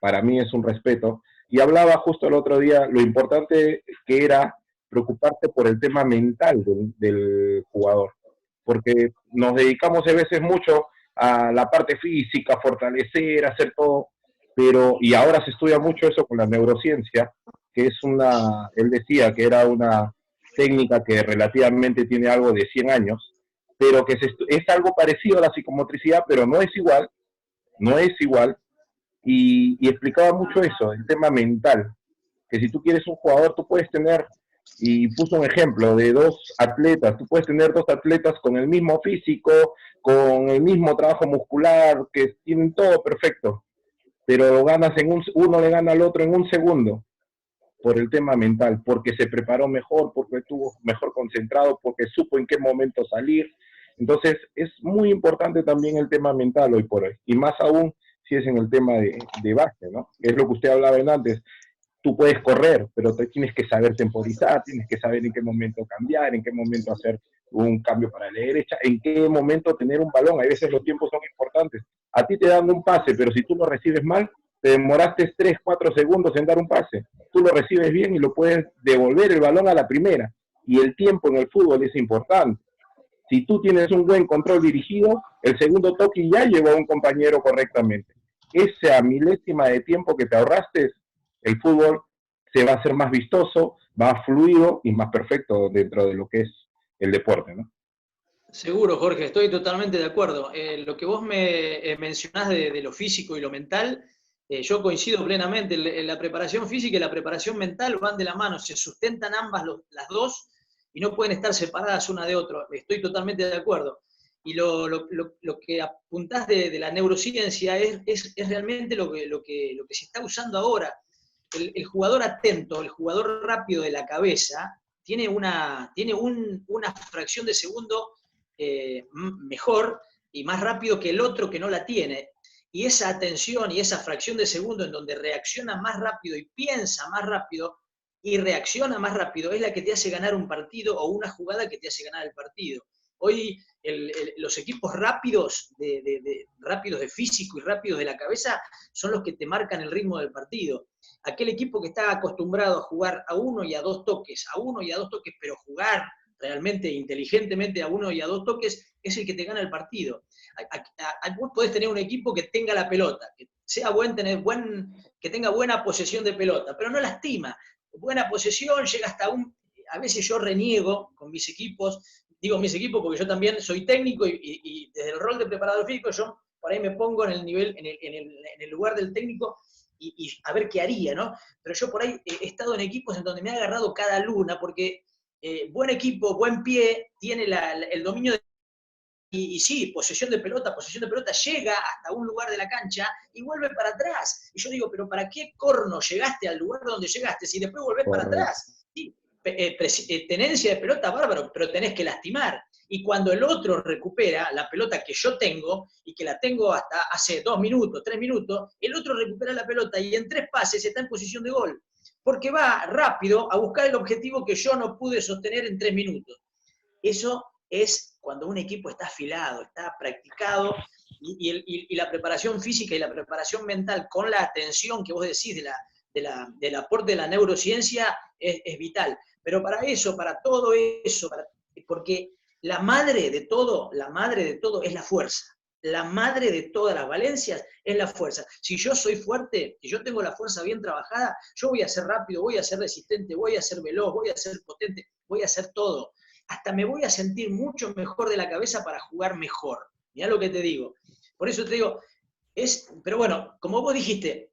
para mí es un respeto, y hablaba justo el otro día lo importante que era preocuparte por el tema mental del jugador, porque nos dedicamos a veces mucho a la parte física, fortalecer, hacer todo, y ahora se estudia mucho eso con la neurociencia, que es él decía que era una técnica que relativamente tiene algo de 100 años, pero que es algo parecido a la psicomotricidad, pero no es igual, y explicaba mucho eso, el tema mental, que si tú quieres un jugador, tú puedes tener Y puso un ejemplo de dos atletas. Tú puedes tener dos atletas con el mismo físico, con el mismo trabajo muscular, que tienen todo perfecto, pero ganas uno le gana al otro en un segundo por el tema mental, porque se preparó mejor, porque estuvo mejor concentrado, porque supo en qué momento salir. Entonces, es muy importante también el tema mental hoy por hoy, y más aún si es en el tema de base, ¿no? Es lo que usted hablaba en antes. Tú puedes correr, pero te tienes que saber temporizar, tienes que saber en qué momento cambiar, en qué momento hacer un cambio para la derecha, en qué momento tener un balón. A veces los tiempos son importantes. A ti te dan un pase, pero si tú lo recibes mal, te demoraste 3, 4 segundos en dar un pase. Tú lo recibes bien y lo puedes devolver el balón a la primera. Y el tiempo en el fútbol es importante. Si tú tienes un buen control dirigido, el segundo toque ya llegó a un compañero correctamente. Esa milésima de tiempo que te ahorraste, el fútbol se va a hacer más vistoso, más fluido y más perfecto dentro de lo que es el deporte, ¿no? Seguro, Jorge, estoy totalmente de acuerdo. Lo que vos me mencionás de lo físico y lo mental, yo coincido plenamente. La preparación física y la preparación mental van de la mano, se sustentan ambas las dos y no pueden estar separadas una de otra. Estoy totalmente de acuerdo. Y lo que apuntás de la neurociencia es realmente lo que se está usando ahora. El jugador atento, el jugador rápido de la cabeza, tiene una fracción de segundo mejor y más rápido que el otro que no la tiene. Y esa atención y esa fracción de segundo en donde reacciona más rápido y piensa más rápido y reacciona más rápido es la que te hace ganar un partido o una jugada que te hace ganar el partido. Hoy los equipos rápidos rápidos de físico y rápidos de la cabeza son los que te marcan el ritmo del partido. Aquel equipo que está acostumbrado a jugar a uno y a dos toques, pero jugar realmente inteligentemente a uno y a dos toques, es el que te gana el partido. Vos podés tener un equipo que tenga la pelota, que sea que tenga buena posesión de pelota, pero no lastima. Buena posesión, llega hasta a veces yo reniego con mis equipos, digo mis equipos porque yo también soy técnico y desde el rol de preparador físico yo por ahí me pongo en el nivel, en el lugar del técnico y a ver qué haría, ¿no? Pero yo por ahí he estado en equipos en donde me ha agarrado cada luna porque buen equipo, buen pie, tiene el dominio de... Y sí, posesión de pelota, llega hasta un lugar de la cancha y vuelve para atrás. Y yo digo, pero ¿para qué corno llegaste al lugar donde llegaste si después volvés para atrás? Sí, tenencia de pelota, bárbaro, pero tenés que lastimar. Y cuando el otro recupera la pelota que yo tengo, y que la tengo hasta hace 2 minutos, 3 minutos, el otro recupera la pelota y en 3 pases está en posición de gol. Porque va rápido a buscar el objetivo que yo no pude sostener en 3 minutos. Eso es cuando un equipo está afilado, está practicado, y la preparación física y la preparación mental con la atención que vos decís del aporte de la neurociencia es vital. Pero para eso, para todo eso, porque la madre de todo es la fuerza. La madre de todas las valencias es la fuerza. Si yo soy fuerte, si yo tengo la fuerza bien trabajada, yo voy a ser rápido, voy a ser resistente, voy a ser veloz, voy a ser potente, voy a hacer todo. Hasta me voy a sentir mucho mejor de la cabeza para jugar mejor. Mirá lo que te digo. Por eso te digo, pero bueno, como vos dijiste,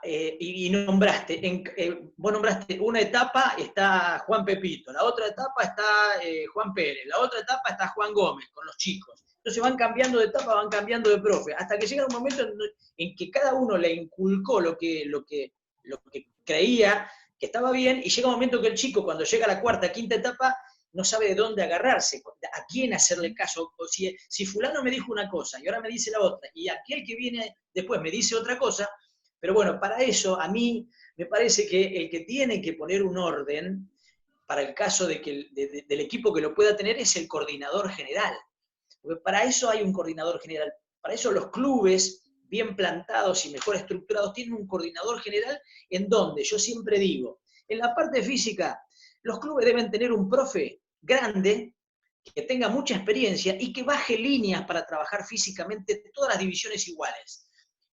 y nombraste, vos nombraste una etapa está Juan Pepito, la otra etapa está Juan Pérez, la otra etapa está Juan Gómez con los chicos. Entonces van cambiando de etapa, van cambiando de profe, hasta que llega un momento en que cada uno le inculcó lo que creía que estaba bien, y llega un momento que el chico, cuando llega a la cuarta, quinta etapa, no sabe de dónde agarrarse, a quién hacerle caso. O si fulano me dijo una cosa y ahora me dice la otra, y aquel que viene después me dice otra cosa. Pero bueno, para eso a mí me parece que el que tiene que poner un orden para el caso del equipo que lo pueda tener es el coordinador general. Porque para eso hay un coordinador general. Para eso los clubes bien plantados y mejor estructurados tienen un coordinador general en donde, yo siempre digo, en la parte física, los clubes deben tener un profe grande, que tenga mucha experiencia y que baje líneas para trabajar físicamente todas las divisiones iguales.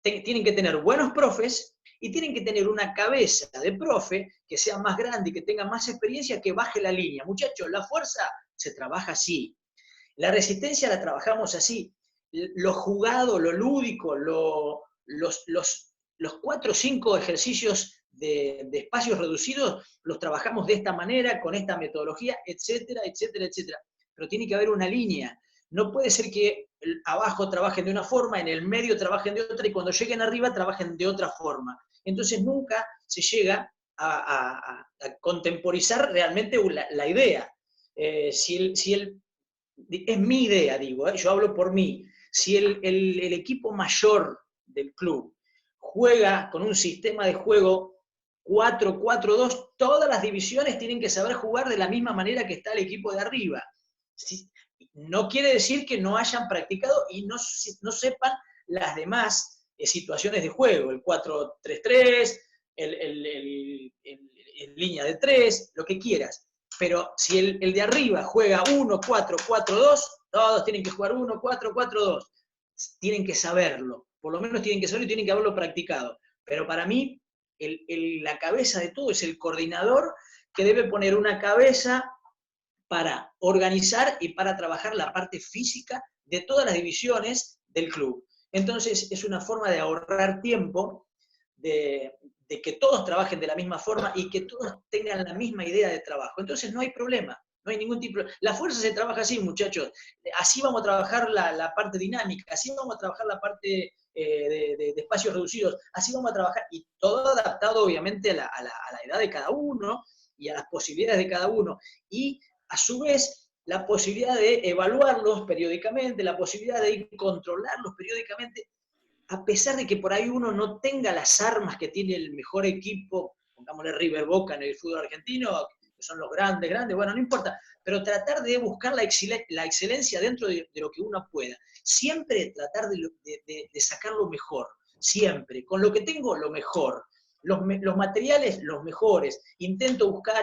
Tienen que tener buenos profes y tienen que tener una cabeza de profe que sea más grande y que tenga más experiencia, que baje la línea. Muchachos, la fuerza se trabaja así. La resistencia la trabajamos así. Lo jugado, lo lúdico, los 4 o 5 ejercicios de espacios reducidos los trabajamos de esta manera, con esta metodología, etcétera, etcétera, etcétera. Pero tiene que haber una línea. No puede ser que abajo trabajen de una forma, en el medio trabajen de otra, y cuando lleguen arriba trabajen de otra forma. Entonces nunca se llega a contemporizar realmente la idea. Es mi idea, digo, yo hablo por mí. Si el equipo mayor del club juega con un sistema de juego 4-4-2, todas las divisiones tienen que saber jugar de la misma manera que está el equipo de arriba. No quiere decir que no hayan practicado y no sepan las demás situaciones de juego, el 4-3-3, el línea de 3, lo que quieras. Pero si el de arriba juega 1-4-4-2, todos tienen que jugar 1-4-4-2. Tienen que saberlo, por lo menos tienen que saberlo y tienen que haberlo practicado. Pero para mí, la cabeza de todo es el coordinador, que debe poner una cabeza para organizar y para trabajar la parte física de todas las divisiones del club. Entonces es una forma de ahorrar tiempo, de que todos trabajen de la misma forma y que todos tengan la misma idea de trabajo. Entonces no hay problema, no hay ningún tipo de... La fuerza se trabaja así, muchachos. Así vamos a trabajar la parte dinámica, así vamos a trabajar la parte de espacios reducidos, así vamos a trabajar, y todo adaptado obviamente a la edad de cada uno y a las posibilidades de cada uno. Y a su vez, la posibilidad de evaluarlos periódicamente, la posibilidad de ir controlarlos periódicamente, a pesar de que por ahí uno no tenga las armas que tiene el mejor equipo, pongámosle River, Boca en el fútbol argentino, que son los grandes, bueno, no importa, pero tratar de buscar la excelencia dentro de lo que uno pueda. Siempre tratar de sacar lo mejor, siempre. Con lo que tengo, lo mejor. Los materiales, los mejores. Intento buscar,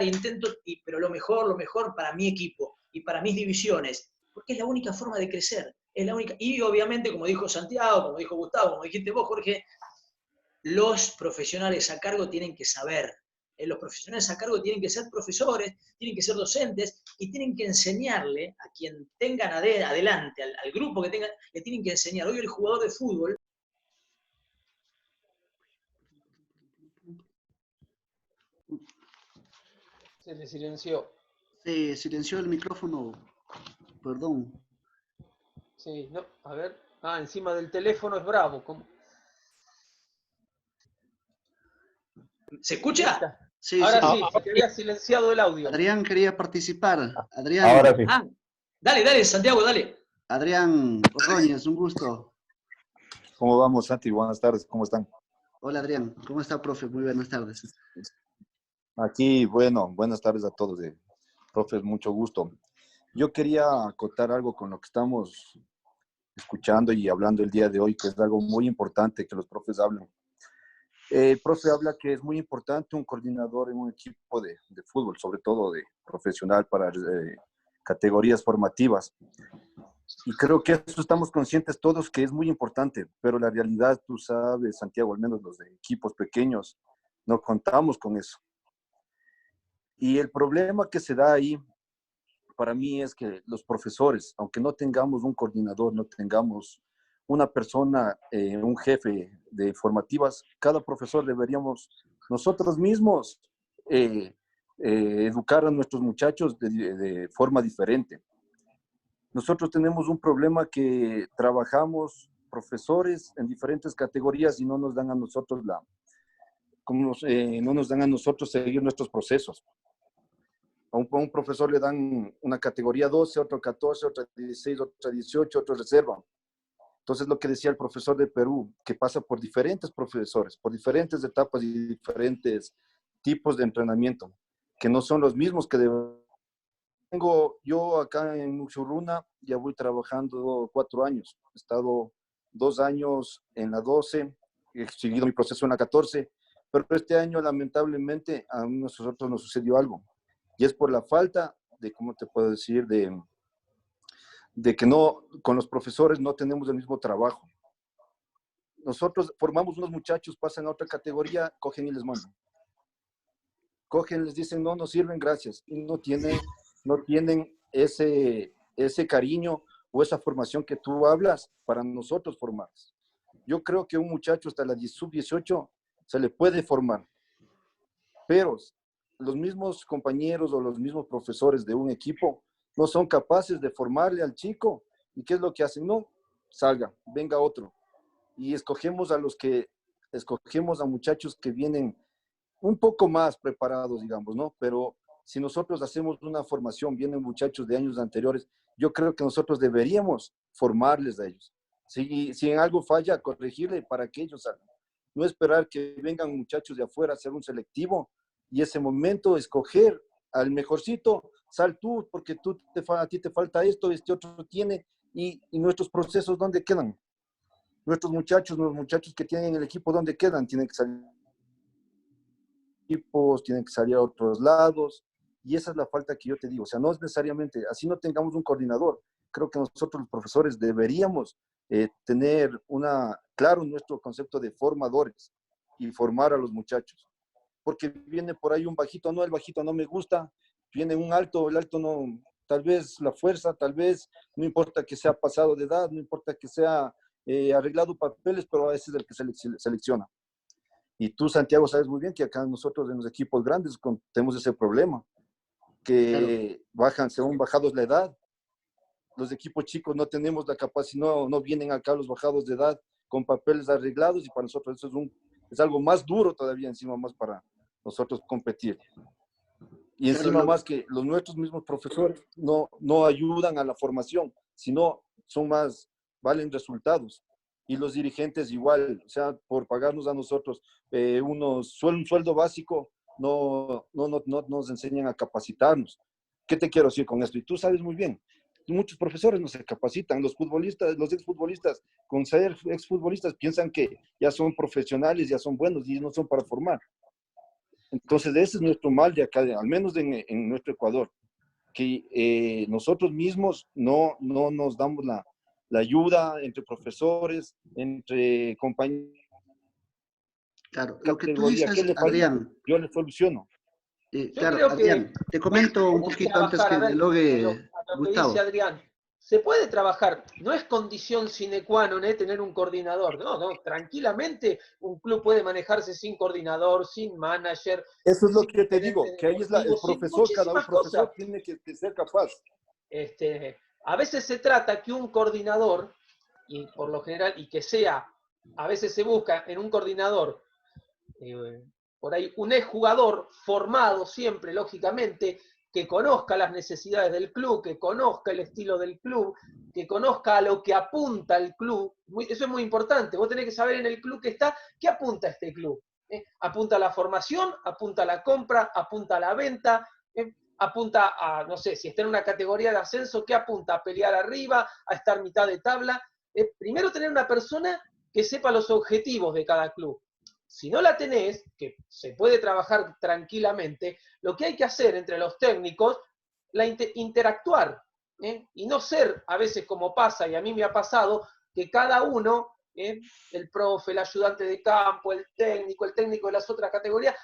pero lo mejor para mi equipo y para mis divisiones, porque es la única forma de crecer. Es la única. Y obviamente, como dijo Santiago, como dijo Gustavo, como dijiste vos, Jorge, los profesionales a cargo tienen que saber. Los profesionales a cargo tienen que ser profesores, tienen que ser docentes y tienen que enseñarle a quien tengan adelante, al grupo que tengan, le tienen que enseñar. Hoy el jugador de fútbol Se le silenció. Se silenció el micrófono, perdón. Sí, no, a ver. Ah, encima del teléfono es bravo. ¿Cómo? ¿Se escucha? Sí, Ahora sí. sí, se te había silenciado el audio. Adrián quería participar. Adrián, Ahora sí. Dale, Santiago, dale. Adrián Ordóñez, un gusto. ¿Cómo vamos, Santi? Buenas tardes, ¿cómo están? Hola, Adrián. ¿Cómo está, profe? Muy buenas tardes. Aquí, bueno, buenas tardes a todos, profes, mucho gusto. Yo quería acotar algo con lo que estamos escuchando y hablando el día de hoy, que es algo muy importante que los profes hablan. El profe habla que es muy importante un coordinador en un equipo de fútbol, sobre todo de profesional para categorías formativas. Y creo que eso estamos conscientes todos que es muy importante, pero la realidad, tú sabes, Santiago, al menos los de equipos pequeños, no contamos con eso. Y el problema que se da ahí, para mí, es que los profesores, aunque no tengamos un coordinador, no tengamos una persona, un jefe de formativas, cada profesor deberíamos nosotros mismos educar a nuestros muchachos de forma diferente. Nosotros tenemos un problema que trabajamos profesores en diferentes categorías y no nos dan a nosotros no nos dan a nosotros seguir nuestros procesos. A un profesor le dan una categoría 12, otro 14, otra 16, otra 18, otro reserva. Entonces, lo que decía el profesor de Perú, que pasa por diferentes profesores, por diferentes etapas y diferentes tipos de entrenamiento, que no son los mismos que tengo yo acá en Uxuruna. Ya voy trabajando 4 años. He estado 2 años en la 12, he seguido mi proceso en la 14, pero este año, lamentablemente, a nosotros nos sucedió algo. Y es por la falta de, ¿cómo te puedo decir?, de que no, con los profesores no tenemos el mismo trabajo. Nosotros formamos unos muchachos, pasan a otra categoría, cogen y les mandan. Cogen, les dicen, no sirven, gracias. Y no tienen ese cariño o esa formación que tú hablas para nosotros formar. Yo creo que un muchacho hasta la sub-18 se le puede formar. pero los mismos compañeros o los mismos profesores de un equipo no son capaces de formarle al chico. ¿Y qué es lo que hacen? No, salga, venga otro. Y escogemos a muchachos que vienen un poco más preparados, digamos, ¿no? Pero si nosotros hacemos una formación, vienen muchachos de años anteriores, yo creo que nosotros deberíamos formarles a ellos. Si en algo falla, corregirle para que ellos salgan. No esperar que vengan muchachos de afuera a hacer un selectivo y ese momento escoger al mejorcito, sal tú, porque a ti te falta esto, este otro tiene, y nuestros procesos, ¿dónde quedan? Nuestros muchachos, los muchachos que tienen el equipo, ¿dónde quedan? Tienen que salir equipos, tienen que salir a otros lados, y esa es la falta que yo te digo. O sea, no es necesariamente, así no tengamos un coordinador, creo que nosotros los profesores deberíamos tener claro nuestro concepto de formadores y formar a los muchachos. Porque viene por ahí un bajito, no, el bajito no me gusta, viene un alto, el alto no, tal vez la fuerza, tal vez, no importa que sea pasado de edad, no importa que sea arreglado papeles, pero a veces es el que selecciona. Y tú, Santiago, sabes muy bien que acá nosotros en los equipos grandes tenemos ese problema, que según bajados la edad, los equipos chicos no tenemos la capacidad, no vienen acá los bajados de edad con papeles arreglados, y para nosotros eso es algo más duro todavía, encima más para nosotros competir. Y encima más que los nuestros mismos profesores no ayudan a la formación, sino valen resultados. Y los dirigentes igual, o sea, por pagarnos a nosotros un sueldo básico, no nos enseñan a capacitarnos. ¿Qué te quiero decir con esto? Y tú sabes muy bien, muchos profesores no se capacitan, los exfutbolistas, con ser exfutbolistas, piensan que ya son profesionales, ya son buenos y no son para formar. Entonces, ese es nuestro mal de acá, al menos en nuestro Ecuador, que nosotros mismos no nos damos la ayuda entre profesores, entre compañeros. Claro, lo que tú dices, ¿Qué le falta? Adrián, Yo le soluciono. claro, Adrián, te comento un poquito antes que dialogue a lo que dice Gustavo. Adrián. Se puede trabajar, no es condición sine qua non tener un coordinador, no, tranquilamente un club puede manejarse sin coordinador, sin manager. Eso es lo que te digo, que ahí es el profesor, cada un profesor tiene que ser capaz. A veces se trata que un coordinador, y por lo general, y que sea, a veces se busca en un coordinador, por ahí un exjugador formado siempre, lógicamente, que conozca las necesidades del club, que conozca el estilo del club, que conozca a lo que apunta el club. Eso es muy importante. Vos tenés que saber en el club que está, ¿qué apunta este club? Apunta a la formación, apunta a la compra, apunta a la venta, apunta a, no sé, si está en una categoría de ascenso, ¿qué apunta? A pelear arriba, a estar mitad de tabla. Primero tener una persona que sepa los objetivos de cada club. Si no la tenés, que se puede trabajar tranquilamente, lo que hay que hacer entre los técnicos, interactuar, y no ser, a veces como pasa, y a mí me ha pasado, que cada uno, el profe, el ayudante de campo, el técnico de las otras categorías,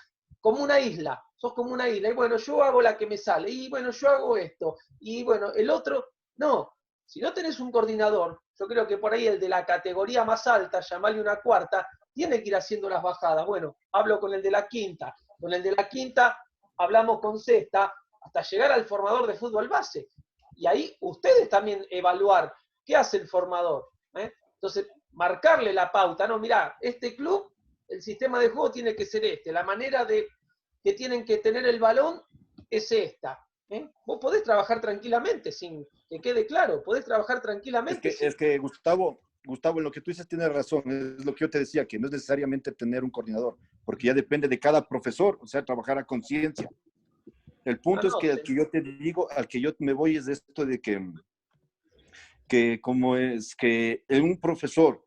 como una isla, sos como una isla, y bueno, yo hago la que me sale, y bueno, yo hago esto, y bueno, el otro, no. Si no tenés un coordinador, yo creo que por ahí el de la categoría más alta, llamarle una cuarta, tiene que ir haciendo las bajadas. Bueno, hablo con el de la quinta. Con el de la quinta hablamos con sexta hasta llegar al formador de fútbol base. Y ahí ustedes también evaluar qué hace el formador. Entonces, marcarle la pauta. No, mirá, este club, el sistema de juego tiene que ser este. La manera que tienen que tener el balón es esta. Vos podés trabajar tranquilamente, sin que quede claro. Podés trabajar tranquilamente. Es que Gustavo, en lo que tú dices tienes razón, es lo que yo te decía, que no es necesariamente tener un coordinador, porque ya depende de cada profesor, o sea, trabajar a conciencia. El punto es que al que yo te digo, al que yo me voy es esto de que como es que un profesor,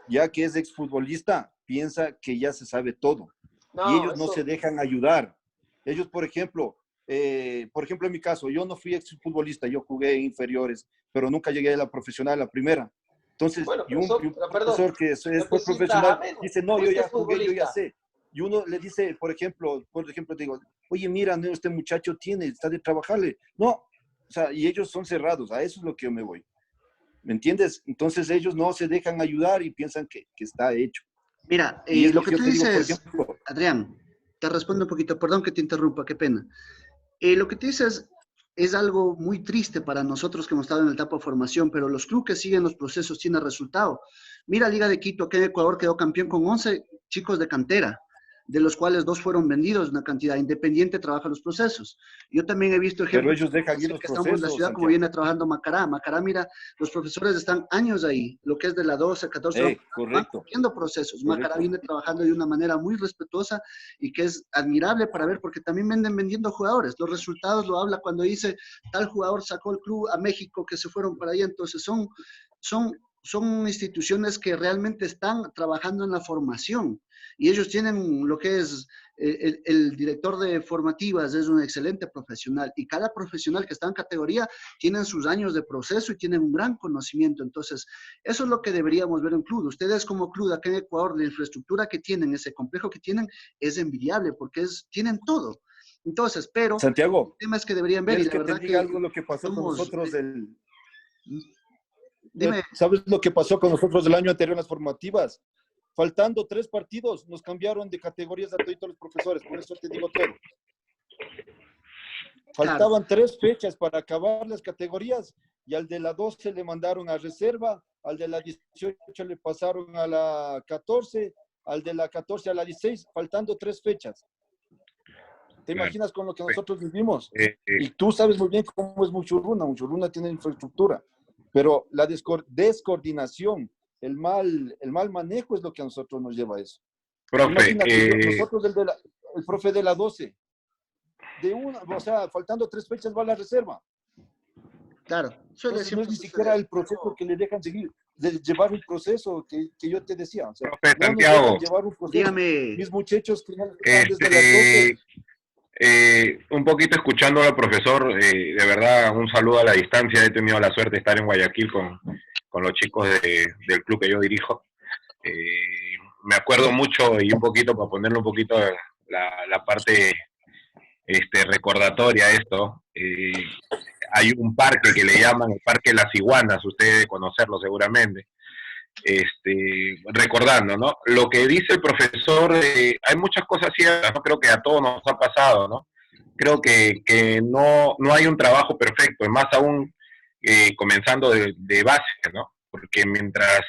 ya que es exfutbolista, piensa que ya se sabe todo, y ellos no se dejan ayudar. Ellos, por ejemplo, en mi caso, yo no fui exfutbolista, yo jugué inferiores, pero nunca llegué a la profesional, a la primera. Entonces, bueno, y un profesor que es profesional dice, no, yo ya jugué, yo ya sé. Y uno le dice, por ejemplo, digo, oye, mira, no, este muchacho está de trabajarle. No, o sea, y ellos son cerrados, a eso es lo que yo me voy. ¿Me entiendes? Entonces ellos no se dejan ayudar y piensan que está hecho. Mira, y es lo que tú dices, digo, por ejemplo, Adrián, Te respondo un poquito, perdón que te interrumpa, qué pena. Lo que te dices es algo muy triste para nosotros que hemos estado en la etapa de formación, pero los clubes que siguen los procesos tienen resultado. Mira, Liga de Quito, que en Ecuador quedó campeón con 11 chicos de cantera, de los cuales 2 fueron vendidos, una cantidad independiente, trabaja los procesos. Yo también he visto Pero ejemplos ellos dejan ir los que estamos en la procesos, ciudad, como Santiago. viene trabajando Macará. Macará, mira, los profesores están años ahí, lo que es de la 12, 14, van Correcto. cumpliendo procesos. Correcto. Macará viene trabajando de una manera muy respetuosa y que es admirable para ver, porque también venden vendiendo jugadores. Los resultados lo habla cuando dice, tal jugador sacó el club a México, que se fueron para allá. Entonces son instituciones que realmente están trabajando en la formación y ellos tienen lo que es el director de formativas, es un excelente profesional y cada profesional que está en categoría tienen sus años de proceso y tienen un gran conocimiento. Entonces, eso es lo que deberíamos ver en club. Ustedes como club acá en Ecuador, la infraestructura que tienen, ese complejo que tienen, es envidiable porque tienen todo. Entonces, pero Santiago, el tema es que deberían ver y ¿quieres la que te verdad diga que algo lo que pasó con somos, nosotros dime. ¿Sabes lo que pasó con nosotros el año anterior en las formativas? Faltando 3 partidos, nos cambiaron de categorías a todos los profesores, por eso te digo todo. Faltaban 3 fechas para acabar las categorías y al de la 12 le mandaron a reserva, al de la 18 le pasaron a la 14, al de la 14 a la 16, faltando 3 fechas. ¿Te imaginas con lo que nosotros vivimos? Y tú sabes muy bien cómo es Muchurruna. Muchurruna tiene infraestructura, pero la descoordinación, el mal manejo es lo que a nosotros nos lleva a eso. Profe, Imagínate, nosotros el profe de la 12, o sea, faltando 3 fechas va a la reserva. Claro, Entonces, no es ni siquiera el proceso que le dejan seguir, de llevar un proceso que yo te decía. O sea, profe no Santiago, nos dejan llevar un proceso. dígame. Mis muchachos que ya desde las 12. Un poquito escuchando al profesor, de verdad, un saludo a la distancia. He tenido la suerte de estar en Guayaquil con los chicos del club que yo dirijo. Me acuerdo mucho, y un poquito, para ponerle un poquito la parte recordatoria a esto, hay un parque que le llaman el Parque Las Iguanas, usted debe conocerlo seguramente. Recordando, ¿no? Lo que dice el profesor, hay muchas cosas ciertas, ¿no? Creo que a todos nos ha pasado, ¿no? Creo que no hay un trabajo perfecto, y más aún comenzando de base, ¿no? Porque mientras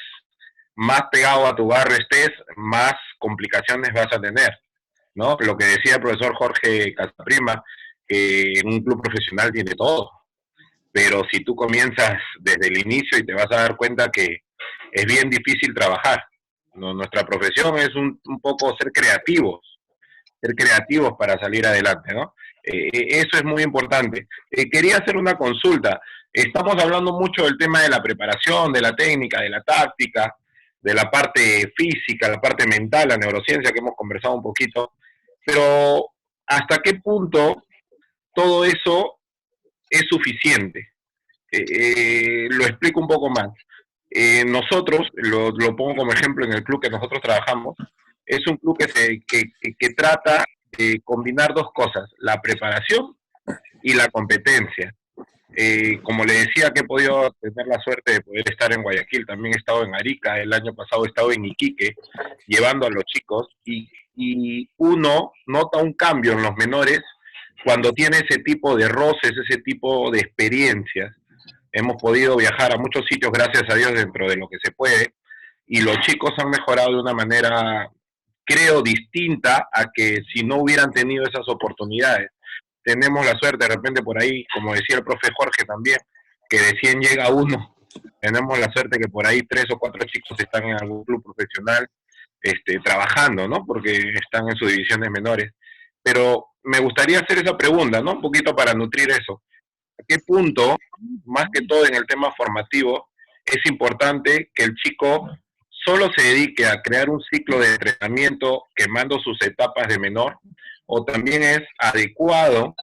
más pegado a tu barrio estés, más complicaciones vas a tener, ¿no? Lo que decía el profesor Jorge Casaprima, que en un club profesional tiene todo, pero si tú comienzas desde el inicio y te vas a dar cuenta que es bien difícil trabajar. ¿No? Nuestra profesión es un poco ser creativos para salir adelante, ¿no? Eso es muy importante. Quería hacer una consulta. Estamos hablando mucho del tema de la preparación, de la técnica, de la táctica, de la parte física, la parte mental, la neurociencia, que hemos conversado un poquito, pero ¿hasta qué punto todo eso es suficiente? Lo explico un poco más. Nosotros, lo pongo como ejemplo en el club que nosotros trabajamos, es un club que trata de combinar 2 cosas, la preparación y la competencia. Como le decía, que he podido tener la suerte de poder estar en Guayaquil, también he estado en Arica, el año pasado he estado en Iquique, llevando a los chicos, y uno nota un cambio en los menores cuando tiene ese tipo de roces, ese tipo de experiencias. Hemos podido viajar a muchos sitios, gracias a Dios, dentro de lo que se puede, y los chicos han mejorado de una manera, creo, distinta a que si no hubieran tenido esas oportunidades. Tenemos la suerte, de repente por ahí, como decía el profe Jorge también, que de 100 llega uno. Tenemos la suerte que por ahí 3 o 4 chicos están en algún club profesional trabajando, ¿no? Porque están en sus divisiones menores. Pero me gustaría hacer esa pregunta, ¿no? Un poquito para nutrir eso. ¿A qué punto, más que todo en el tema formativo, es importante que el chico solo se dedique a crear un ciclo de entrenamiento quemando sus etapas de menor, o también es adecuado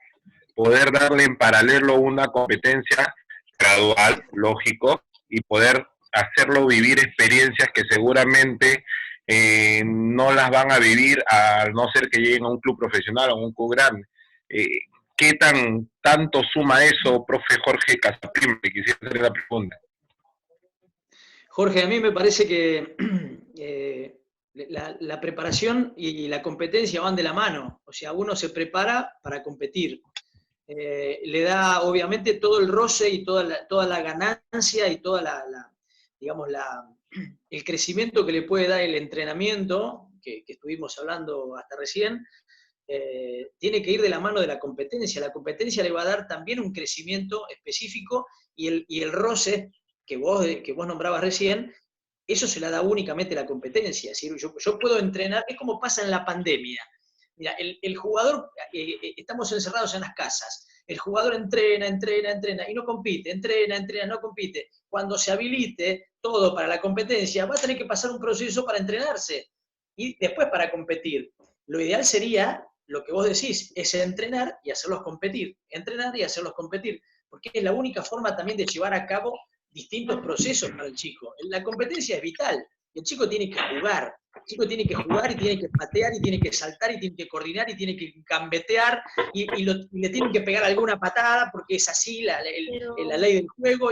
poder darle en paralelo una competencia gradual, lógico, y poder hacerlo vivir experiencias que seguramente no las van a vivir a no ser que lleguen a un club profesional o a un club grande? ¿Qué tanto suma eso, profe Jorge Casaprima? Quisiera hacer la pregunta. Jorge, a mí me parece que la preparación y la competencia van de la mano. O sea, uno se prepara para competir. Le da obviamente todo el roce y toda la ganancia y toda digamos, el crecimiento que le puede dar el entrenamiento, que estuvimos hablando hasta recién, tiene que ir de la mano de la competencia. La competencia le va a dar también un crecimiento específico y el roce que vos nombrabas recién, eso se la da únicamente la competencia. Es decir, yo puedo entrenar, es como pasa en la pandemia. Mira, el jugador, estamos encerrados en las casas, el jugador entrena y no compite, entrena, no compite. Cuando se habilite todo para la competencia, va a tener que pasar un proceso para entrenarse y después para competir. Lo ideal sería, lo que vos decís, es entrenar y hacerlos competir, porque es la única forma también de llevar a cabo distintos procesos para el chico. La competencia es vital, el chico tiene que jugar, y tiene que patear y tiene que saltar y tiene que coordinar y tiene que gambetear y le tienen que pegar alguna patada porque es así la ley del juego,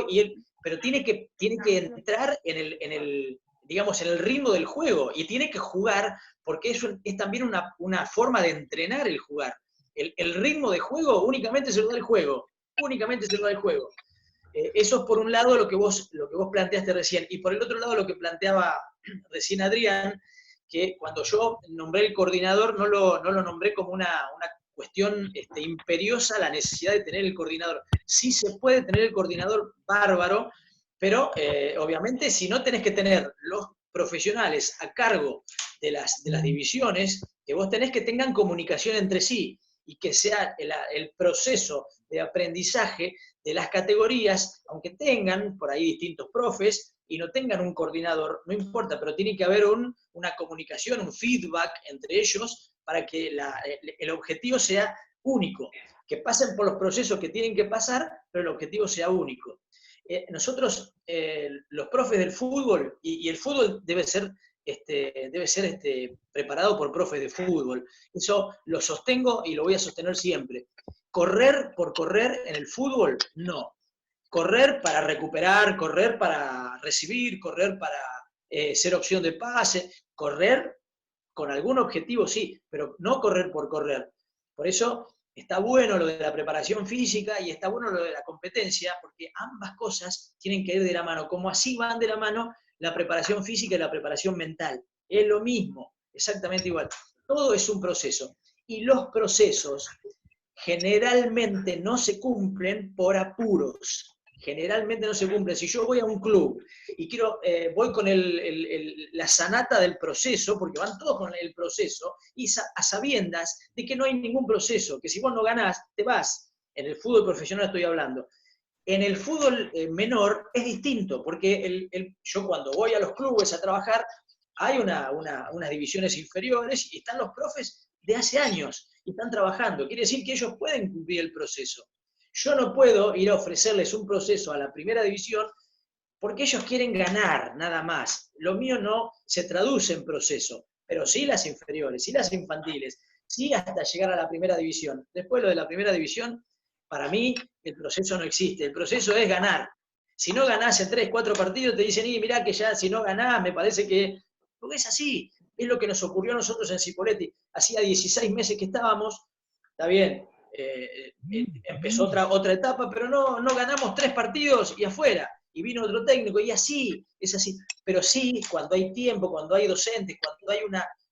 pero tiene que entrar en el ritmo del juego y tiene que jugar porque eso es también una forma de entrenar el jugar. El ritmo de juego únicamente se lo da el juego, Eso es por un lado lo que vos planteaste recién, y por el otro lado lo que planteaba recién Adrián, que cuando yo nombré el coordinador no lo nombré como una cuestión imperiosa a la necesidad de tener el coordinador. Sí se puede tener el coordinador, bárbaro, pero obviamente si no tenés que tener los profesionales a cargo de las divisiones, que vos tenés que tengan comunicación entre sí y que sea el proceso de aprendizaje de las categorías, aunque tengan por ahí distintos profes y no tengan un coordinador, no importa, pero tiene que haber una comunicación, un feedback entre ellos para que el objetivo sea único, que pasen por los procesos que tienen que pasar, pero el objetivo sea único. Nosotros, los profes del fútbol, y el fútbol debe ser preparado por profes de fútbol, eso lo sostengo y lo voy a sostener siempre. Correr por correr en el fútbol, no. Correr para recuperar, correr para recibir, correr para ser opción de pase, correr con algún objetivo, sí, pero no correr por correr. Por eso está bueno lo de la preparación física y está bueno lo de la competencia, porque ambas cosas tienen que ir de la mano, como así van de la mano la preparación física y la preparación mental. Es lo mismo, exactamente igual. Todo es un proceso. Y los procesos generalmente no se cumplen por apuros. Generalmente no se cumplen. Si yo voy a un club y voy con la sanata del proceso, porque van todos con el proceso, y a sabiendas de que no hay ningún proceso, que si vos no ganás, te vas. En el fútbol profesional estoy hablando. En el fútbol menor es distinto, porque yo cuando voy a los clubes a trabajar, hay unas divisiones inferiores y están los profes de hace años y están trabajando. Quiere decir que ellos pueden cumplir el proceso. Yo no puedo ir a ofrecerles un proceso a la primera división porque ellos quieren ganar, nada más. Lo mío no se traduce en proceso, pero sí las inferiores, sí las infantiles, sí hasta llegar a la primera división. Después lo de la primera división, para mí el proceso no existe. El proceso es ganar. Si no ganás en 3, 4 partidos, te dicen, mirá que ya si no ganás, me parece que... Porque es así. Es lo que nos ocurrió a nosotros en Cipolletti. Hacía 16 meses que estábamos, está bien, empezó otra etapa, pero no ganamos 3 partidos y afuera. Y vino otro técnico, y así, es así. Pero sí, cuando hay tiempo, cuando hay docentes, cuando hay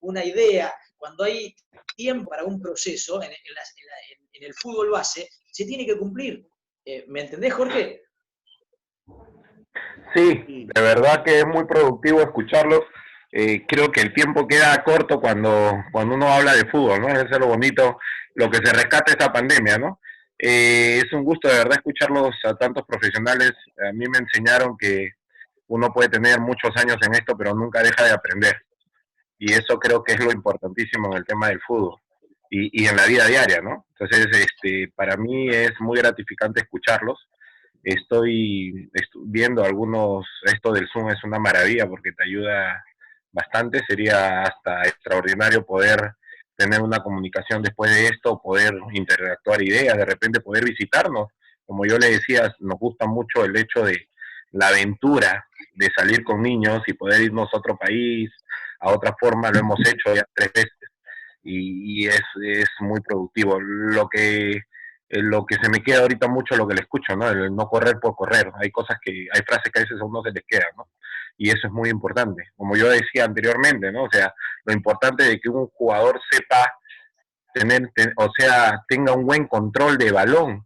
una idea, cuando hay tiempo para un proceso en el fútbol base, se tiene que cumplir. ¿Me entendés, Jorge? Sí, de verdad que es muy productivo escucharlos. Creo que el tiempo queda corto cuando uno habla de fútbol, ¿no? Eso es lo bonito, lo que se rescata esta pandemia, ¿no? Es un gusto de verdad escucharlos a tantos profesionales. A mí me enseñaron que uno puede tener muchos años en esto, pero nunca deja de aprender. Y eso creo que es lo importantísimo en el tema del fútbol y en la vida diaria, ¿no? Entonces, para mí es muy gratificante escucharlos. Estoy viendo esto del Zoom es una maravilla porque te ayuda bastante. Sería hasta extraordinario poder tener una comunicación después de esto, poder interactuar ideas, de repente poder visitarnos. Como yo le decía, nos gusta mucho el hecho de la aventura de salir con niños y poder irnos a otro país, a otra forma, lo hemos hecho ya 3 veces y es muy productivo. Lo que se me queda ahorita mucho lo que le escucho, ¿no? El no correr por correr. Hay frases que a veces a uno se les quedan, ¿no? Y eso es muy importante. Como yo decía anteriormente, ¿no? O sea, lo importante de que un jugador sepa tenga un buen control de balón,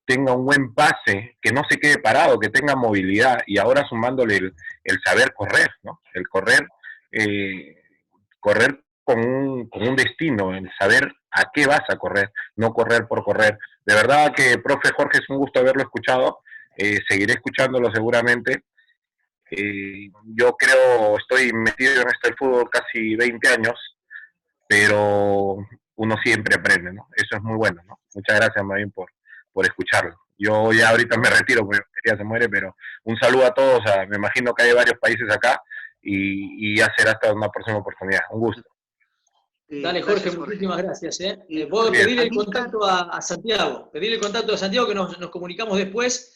tenga un buen pase, que no se quede parado, que tenga movilidad, y ahora sumándole el saber correr, ¿no? El eh, correr con un destino, el saber a qué vas a correr, no correr por correr. De verdad que, profe Jorge, es un gusto haberlo escuchado, seguiré escuchándolo seguramente. Yo creo, estoy metido en esto del fútbol casi 20 años, pero uno siempre aprende, ¿no? Eso es muy bueno, ¿no? Muchas gracias, Marín, por escucharlo. Yo ya ahorita me retiro porque quería se muere, pero un saludo a todos. Me imagino que hay varios países acá y ya será hasta una próxima oportunidad. Un gusto. Dale, Jorge, Gracias, Jorge. muchísimas gracias. Vos Jorge, pedile el Amílcar, contacto a Santiago. Pedile el contacto a Santiago que nos comunicamos después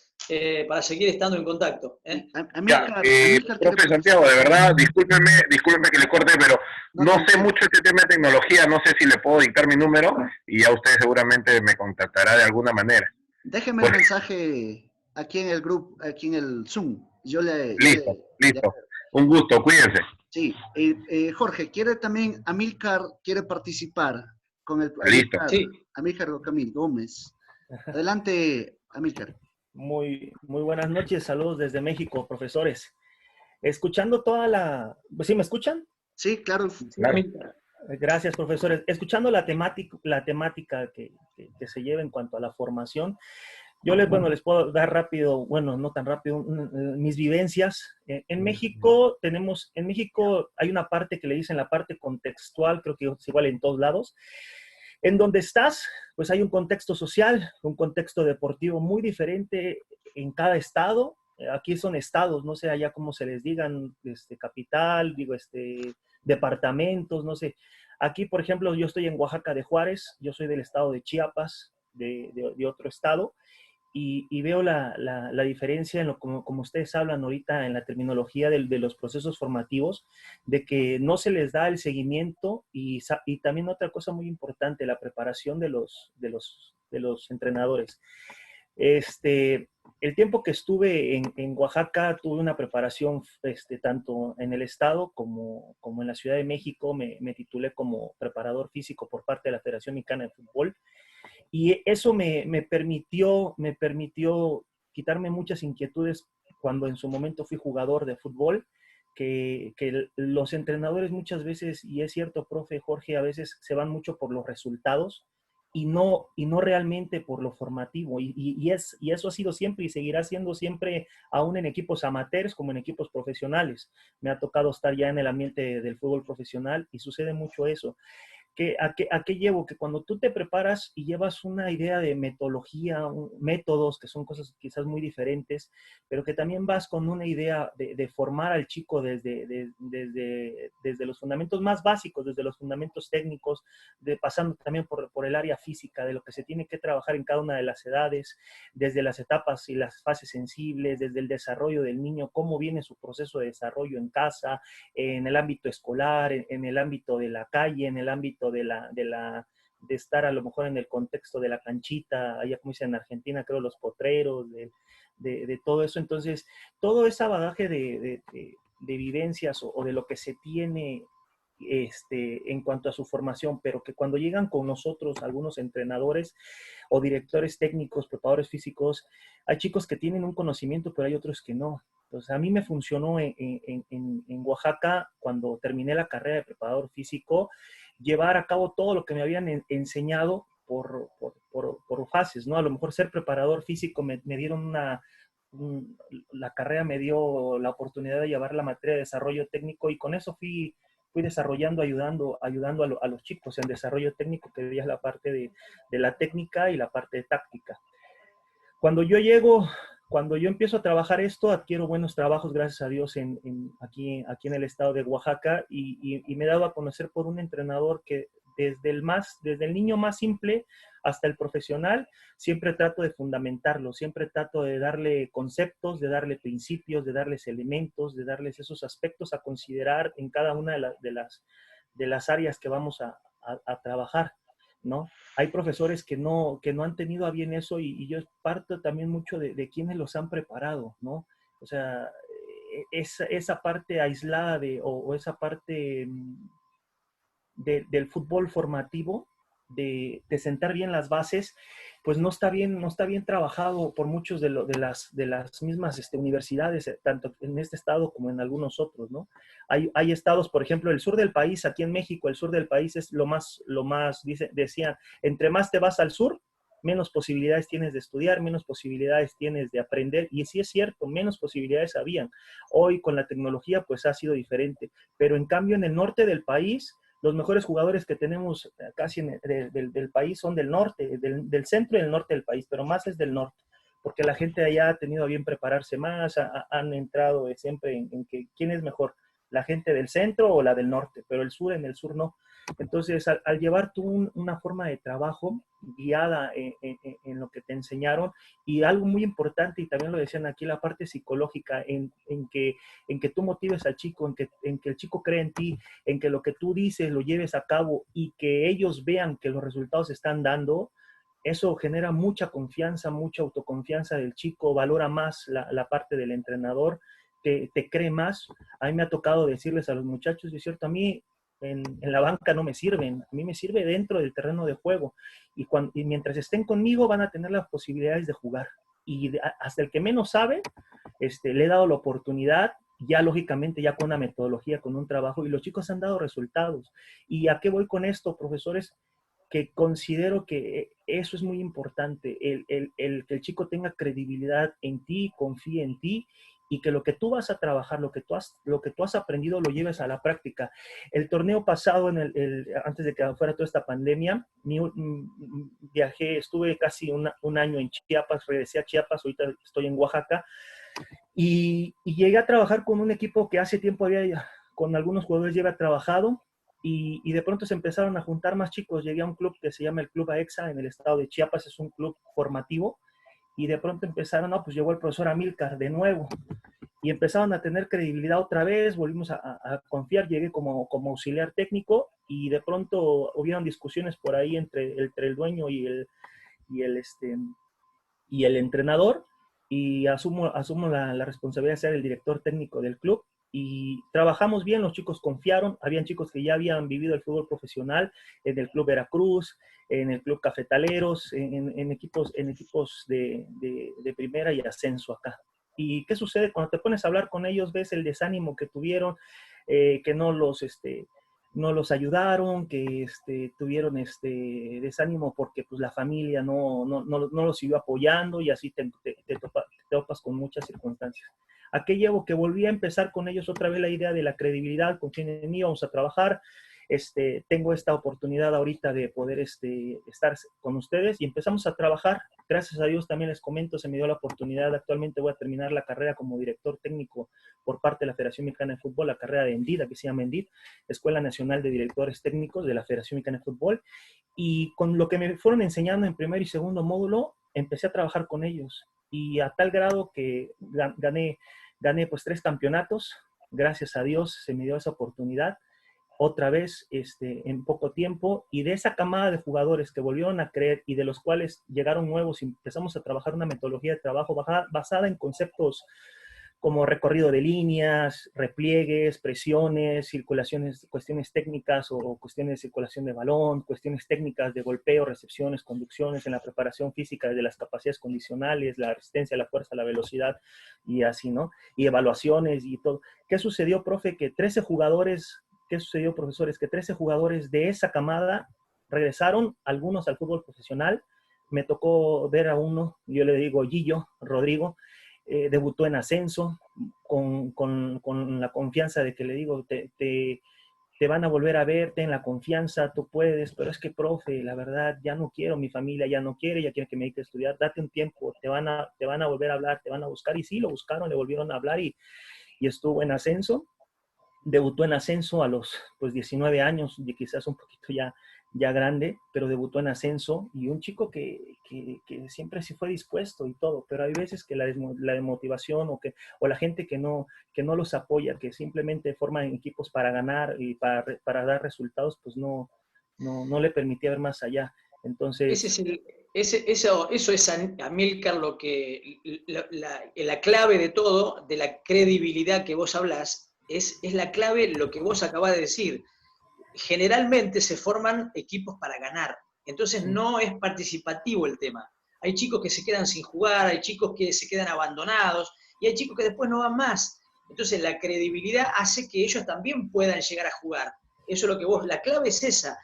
para seguir estando en contacto. Ya, Amílcar quiere profe Santiago, de verdad, discúlpeme que le corte, pero no sé tranquilo. mucho este tema de tecnología, no sé si le puedo dictar mi número y ya usted seguramente me contactará de alguna manera. Déjeme el Porque, mensaje aquí en el grupo, aquí en el Zoom. listo. Un gusto, cuídense. Sí, Jorge, quiere también, Amílcar quiere participar con el Listo. Sí. Amílcar Camil Gómez. Adelante, Amílcar. Muy buenas noches, saludos desde México, profesores. Escuchando toda la... ¿Sí me escuchan? Sí, claro. Claro. Gracias, profesores. Escuchando la temática que se lleva en cuanto a la formación, yo les puedo dar rápido, bueno, no tan rápido, mis vivencias. En México hay una parte que le dicen la parte contextual, creo que es igual en todos lados. En donde estás, pues hay un contexto social, un contexto deportivo muy diferente en cada estado. Aquí son estados, no sé allá cómo se les digan, capital, departamentos, no sé. Aquí, por ejemplo, yo estoy en Oaxaca de Juárez, yo soy del estado de Chiapas, de otro estado, y veo la diferencia en como ustedes hablan ahorita en la terminología de los procesos formativos, de que no se les da el seguimiento y también otra cosa muy importante, la preparación de los entrenadores. El tiempo que estuve en Oaxaca tuve una preparación tanto en el estado como en la Ciudad de México. Me titulé como preparador físico por parte de la Federación Mexicana de Fútbol. Y eso me permitió quitarme muchas inquietudes cuando en su momento fui jugador de fútbol, que los entrenadores muchas veces, y es cierto, profe Jorge, a veces se van mucho por los resultados y no realmente por lo formativo. Y eso ha sido siempre y seguirá siendo siempre, aún en equipos amateurs como en equipos profesionales. Me ha tocado estar ya en el ambiente del fútbol profesional y sucede mucho eso. ¿A qué llevo? Que cuando tú te preparas y llevas una idea de metodología, métodos, que son cosas quizás muy diferentes, pero que también vas con una idea de formar al chico desde los fundamentos más básicos, desde los fundamentos técnicos, pasando también por el área física, de lo que se tiene que trabajar en cada una de las edades, desde las etapas y las fases sensibles, desde el desarrollo del niño, cómo viene su proceso de desarrollo en casa, en el ámbito escolar, en el ámbito de la calle, en el ámbito de estar a lo mejor en el contexto de la canchita, allá como dicen en Argentina, creo los potreros, de todo eso. Entonces, todo ese bagaje de vivencias o de lo que se tiene en cuanto a su formación, pero que cuando llegan con nosotros algunos entrenadores o directores técnicos, preparadores físicos, hay chicos que tienen un conocimiento, pero hay otros que no. Entonces, a mí me funcionó en Oaxaca, cuando terminé la carrera de preparador físico, llevar a cabo todo lo que me habían enseñado por fases, ¿no? A lo mejor ser preparador físico me dieron la carrera me dio la oportunidad de llevar la materia de desarrollo técnico y con eso fui desarrollando, ayudando a los chicos en desarrollo técnico, que ya es la parte de la técnica y la parte de táctica. Cuando yo empiezo a trabajar esto, adquiero buenos trabajos, gracias a Dios, aquí en el estado de Oaxaca, y me he dado a conocer por un entrenador desde el niño más simple hasta el profesional, siempre trato de fundamentarlo, siempre trato de darle conceptos, de darle principios, de darles elementos, de darles esos aspectos a considerar en cada una de las áreas que vamos a trabajar, ¿no? Hay profesores que no han tenido a bien eso y yo parto también mucho de quienes los han preparado, ¿no? O sea, esa parte aislada o esa parte del fútbol formativo, de sentar bien las bases, pues no está bien trabajado por muchos de las mismas universidades, tanto en este estado como en algunos otros, ¿no? Hay estados, por ejemplo, el sur del país, aquí en México, el sur del país es lo más decían, entre más te vas al sur, menos posibilidades tienes de estudiar, menos posibilidades tienes de aprender, y sí es cierto, menos posibilidades habían. Hoy con la tecnología pues ha sido diferente, pero en cambio en el norte del país, los mejores jugadores que tenemos casi del país son del norte, del centro y del norte del país, pero más es del norte, porque la gente de allá ha tenido a bien prepararse más, han entrado siempre en que quién es mejor, la gente del centro o la del norte, pero en el sur no. Entonces, al llevar tú una forma de trabajo guiada en lo que te enseñaron, y algo muy importante, y también lo decían aquí, la parte psicológica, en que tú motives al chico, en que el chico cree en ti, en que lo que tú dices lo lleves a cabo y que ellos vean que los resultados se están dando, eso genera mucha confianza, mucha autoconfianza del chico, valora más la parte del entrenador, te cree más. A mí me ha tocado decirles a los muchachos, es cierto, a mí en la banca no me sirven, a mí me sirve dentro del terreno de juego, y mientras estén conmigo van a tener las posibilidades de jugar, y hasta el que menos sabe, le he dado la oportunidad, ya lógicamente, ya con una metodología, con un trabajo, y los chicos han dado resultados. ¿Y a qué voy con esto, profesores? Que considero que eso es muy importante, que el chico tenga credibilidad en ti, confíe en ti, y que lo que tú vas a trabajar, lo que tú has aprendido, lo lleves a la práctica. El torneo pasado, antes de que fuera toda esta pandemia, viajé, estuve casi un año en Chiapas, regresé a Chiapas, ahorita estoy en Oaxaca, y llegué a trabajar con un equipo que hace tiempo con algunos jugadores ya había trabajado, y de pronto se empezaron a juntar más chicos. Llegué a un club que se llama el Club AEXA en el estado de Chiapas, es un club formativo, y de pronto empezaron, no, pues llegó el profesor Amílcar de nuevo, y empezaron a tener credibilidad otra vez, volvimos a confiar, llegué como auxiliar técnico, y de pronto hubieron discusiones por ahí entre el dueño y el entrenador, y asumo la responsabilidad de ser el director técnico del club, y trabajamos bien, los chicos confiaron, habían chicos que ya habían vivido el fútbol profesional en el Club Veracruz, en el Club Cafetaleros, en equipos de primera y ascenso acá. ¿Y qué sucede? Cuando te pones a hablar con ellos, ves el desánimo que tuvieron, que no los ayudaron, que tuvieron desánimo porque pues la familia no los siguió apoyando, y así te topas con muchas circunstancias. ¿A qué llevo? Que volví a empezar con ellos otra vez la idea de la credibilidad, confíen en mí, vamos a trabajar, tengo esta oportunidad ahorita de poder estar con ustedes, y empezamos a trabajar. Gracias a Dios, también les comento, se me dio la oportunidad. Actualmente voy a terminar la carrera como director técnico por parte de la Federación Mexicana de Fútbol, la carrera de ENDID, que se llama ENDID, Escuela Nacional de Directores Técnicos de la Federación Mexicana de Fútbol, y con lo que me fueron enseñando en primer y segundo módulo, empecé a trabajar con ellos, y a tal grado que gané pues 3 campeonatos. Gracias a Dios se me dio esa oportunidad otra vez en poco tiempo, y de esa camada de jugadores que volvieron a creer y de los cuales llegaron nuevos, y empezamos a trabajar una metodología de trabajo basada en conceptos como recorrido de líneas, repliegues, presiones, circulaciones, cuestiones técnicas o cuestiones de circulación de balón, cuestiones técnicas de golpeo, recepciones, conducciones, en la preparación física de las capacidades condicionales, la resistencia, la fuerza, la velocidad, y así, ¿no? Y evaluaciones y todo. ¿Qué sucedió, profe? ¿Qué sucedió, profesores? Que 13 jugadores de esa camada regresaron, algunos al fútbol profesional. Me tocó ver a uno, yo le digo Gillo, Rodrigo, debutó en ascenso, con la confianza de que le digo, te van a volver a ver, ten la confianza, tú puedes, pero es que, profe, la verdad, ya no quiero, mi familia ya no quiere, ya quiere que me dedique a estudiar, date un tiempo, te van a volver a hablar, te van a buscar. Y sí, lo buscaron, le volvieron a hablar, y estuvo en ascenso. debutó en ascenso a los pues 19 años, y quizás un poquito ya grande, pero debutó en ascenso, y un chico que siempre sí fue dispuesto y todo, pero hay veces que la desmotivación o la gente que no los apoya, que simplemente forman equipos para ganar y para dar resultados, pues no le permitía ver más allá. Entonces... Eso es, Amílcar, la clave de todo, de la credibilidad que vos hablás, es la clave lo que vos acabás de decir. Generalmente se forman equipos para ganar, entonces no es participativo el tema. Hay chicos que se quedan sin jugar, hay chicos que se quedan abandonados, y hay chicos que después no van más. Entonces la credibilidad hace que ellos también puedan llegar a jugar. Eso es lo que la clave es esa.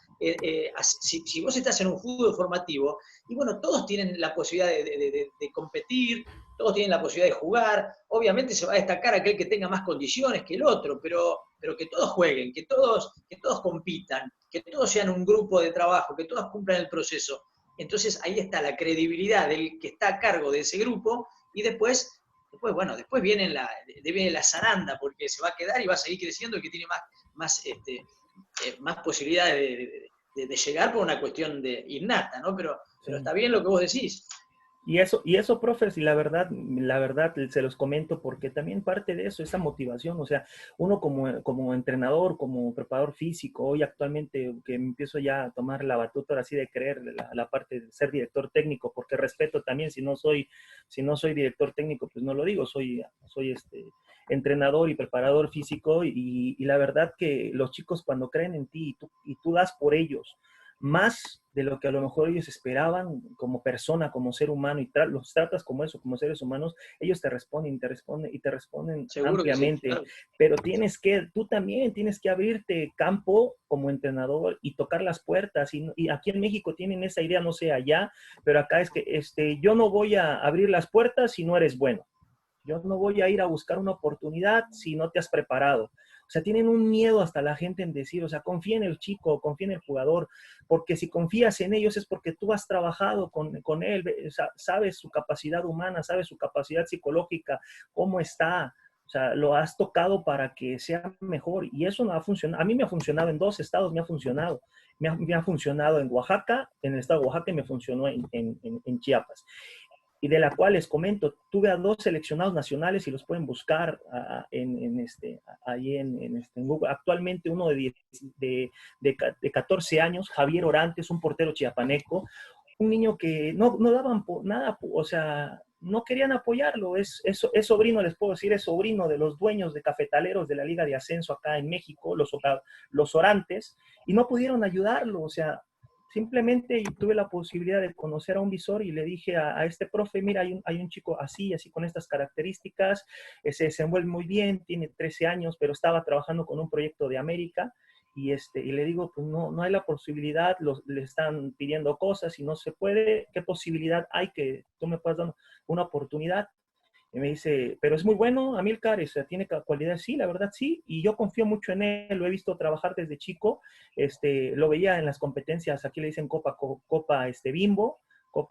Si vos estás en un fútbol formativo, y bueno, todos tienen la posibilidad de competir, todos tienen la posibilidad de jugar, obviamente se va a destacar aquel que tenga más condiciones que el otro, pero que todos jueguen, que todos compitan, que todos sean un grupo de trabajo, que todos cumplan el proceso. Entonces ahí está la credibilidad del que está a cargo de ese grupo, y después viene la zaranda, porque se va a quedar y va a seguir creciendo el que tiene más posibilidades de llegar por una cuestión innata, ¿no? Pero está bien lo que vos decís. Y eso, profes, y la verdad, se los comento porque también parte de eso, esa motivación, o sea, uno como entrenador, como preparador físico, hoy actualmente que empiezo ya a tomar la batuta ahora sí de creer la parte de ser director técnico, porque respeto también, si no soy director técnico, pues no lo digo, soy entrenador y preparador físico, y la verdad que los chicos cuando creen en ti y tú das por ellos más de lo que a lo mejor ellos esperaban como persona, como ser humano, y los tratas como eso, como seres humanos, ellos te responden Seguro ampliamente, que sí, claro. Pero tú también tienes que abrirte campo como entrenador y tocar las puertas, y aquí en México tienen esa idea, no sé allá, pero acá es que yo no voy a abrir las puertas si no eres bueno. Yo no voy a ir a buscar una oportunidad si no te has preparado. O sea, tienen un miedo hasta la gente en decir, o sea, confía en el chico, confía en el jugador, porque si confías en ellos es porque tú has trabajado con él, sabes su capacidad humana, sabes su capacidad psicológica, cómo está. O sea, lo has tocado para que sea mejor, y eso no ha funcionado. A mí me ha funcionado en 2 estados, me ha funcionado. Me ha funcionado en Oaxaca, en el estado de Oaxaca, y me funcionó en Chiapas. Y de la cual les comento, tuve a 2 seleccionados nacionales y los pueden buscar ahí en Google. Actualmente uno de 14 años, Javier Orantes, un portero chiapaneco, un niño que no daban nada, o sea, no querían apoyarlo, es sobrino, les puedo decir, es sobrino de los dueños de cafetaleros de la Liga de Ascenso acá en México, los Orantes, y no pudieron ayudarlo, o sea, simplemente tuve la posibilidad de conocer a un visor y le dije a este profe, mira, hay un chico así con estas características, se desenvuelve muy bien, tiene 13 años, pero estaba trabajando con un proyecto de América, y le digo, pues no hay la posibilidad, le están pidiendo cosas y no se puede, ¿qué posibilidad hay que tú me puedas dar una oportunidad? Y me dice, pero es muy bueno, Amílcar, o sea, tiene cualidades, sí, la verdad sí, y yo confío mucho en él, lo he visto trabajar desde chico, lo veía en las competencias, aquí le dicen Copa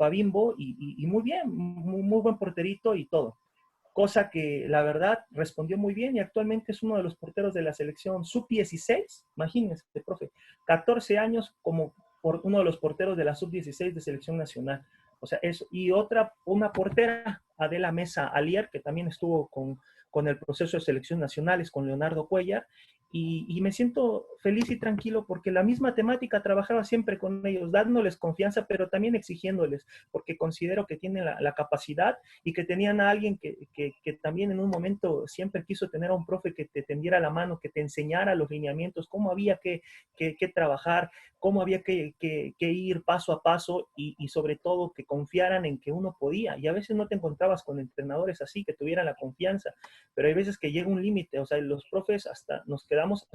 Bimbo, y muy bien, muy buen porterito y todo. Cosa que la verdad respondió muy bien, y actualmente es uno de los porteros de la selección sub-16, imagínense, profe, 14 años como uno de los porteros de la sub-16 de selección nacional. O sea, y una portera, Adela Mesa Alier, que también estuvo con el proceso de selecciones nacionales con Leonardo Cuellar, y me siento feliz y tranquilo porque la misma temática trabajaba siempre con ellos, dándoles confianza, pero también exigiéndoles, porque considero que tienen la capacidad, y que tenían a alguien que también en un momento siempre quiso tener a un profe que te tendiera la mano, que te enseñara los lineamientos, cómo había que trabajar, cómo había que ir paso a paso, y sobre todo que confiaran en que uno podía. Y a veces no te encontrabas con entrenadores así, que tuvieran la confianza, pero hay veces que llega un límite, o sea, los profes nos quedamos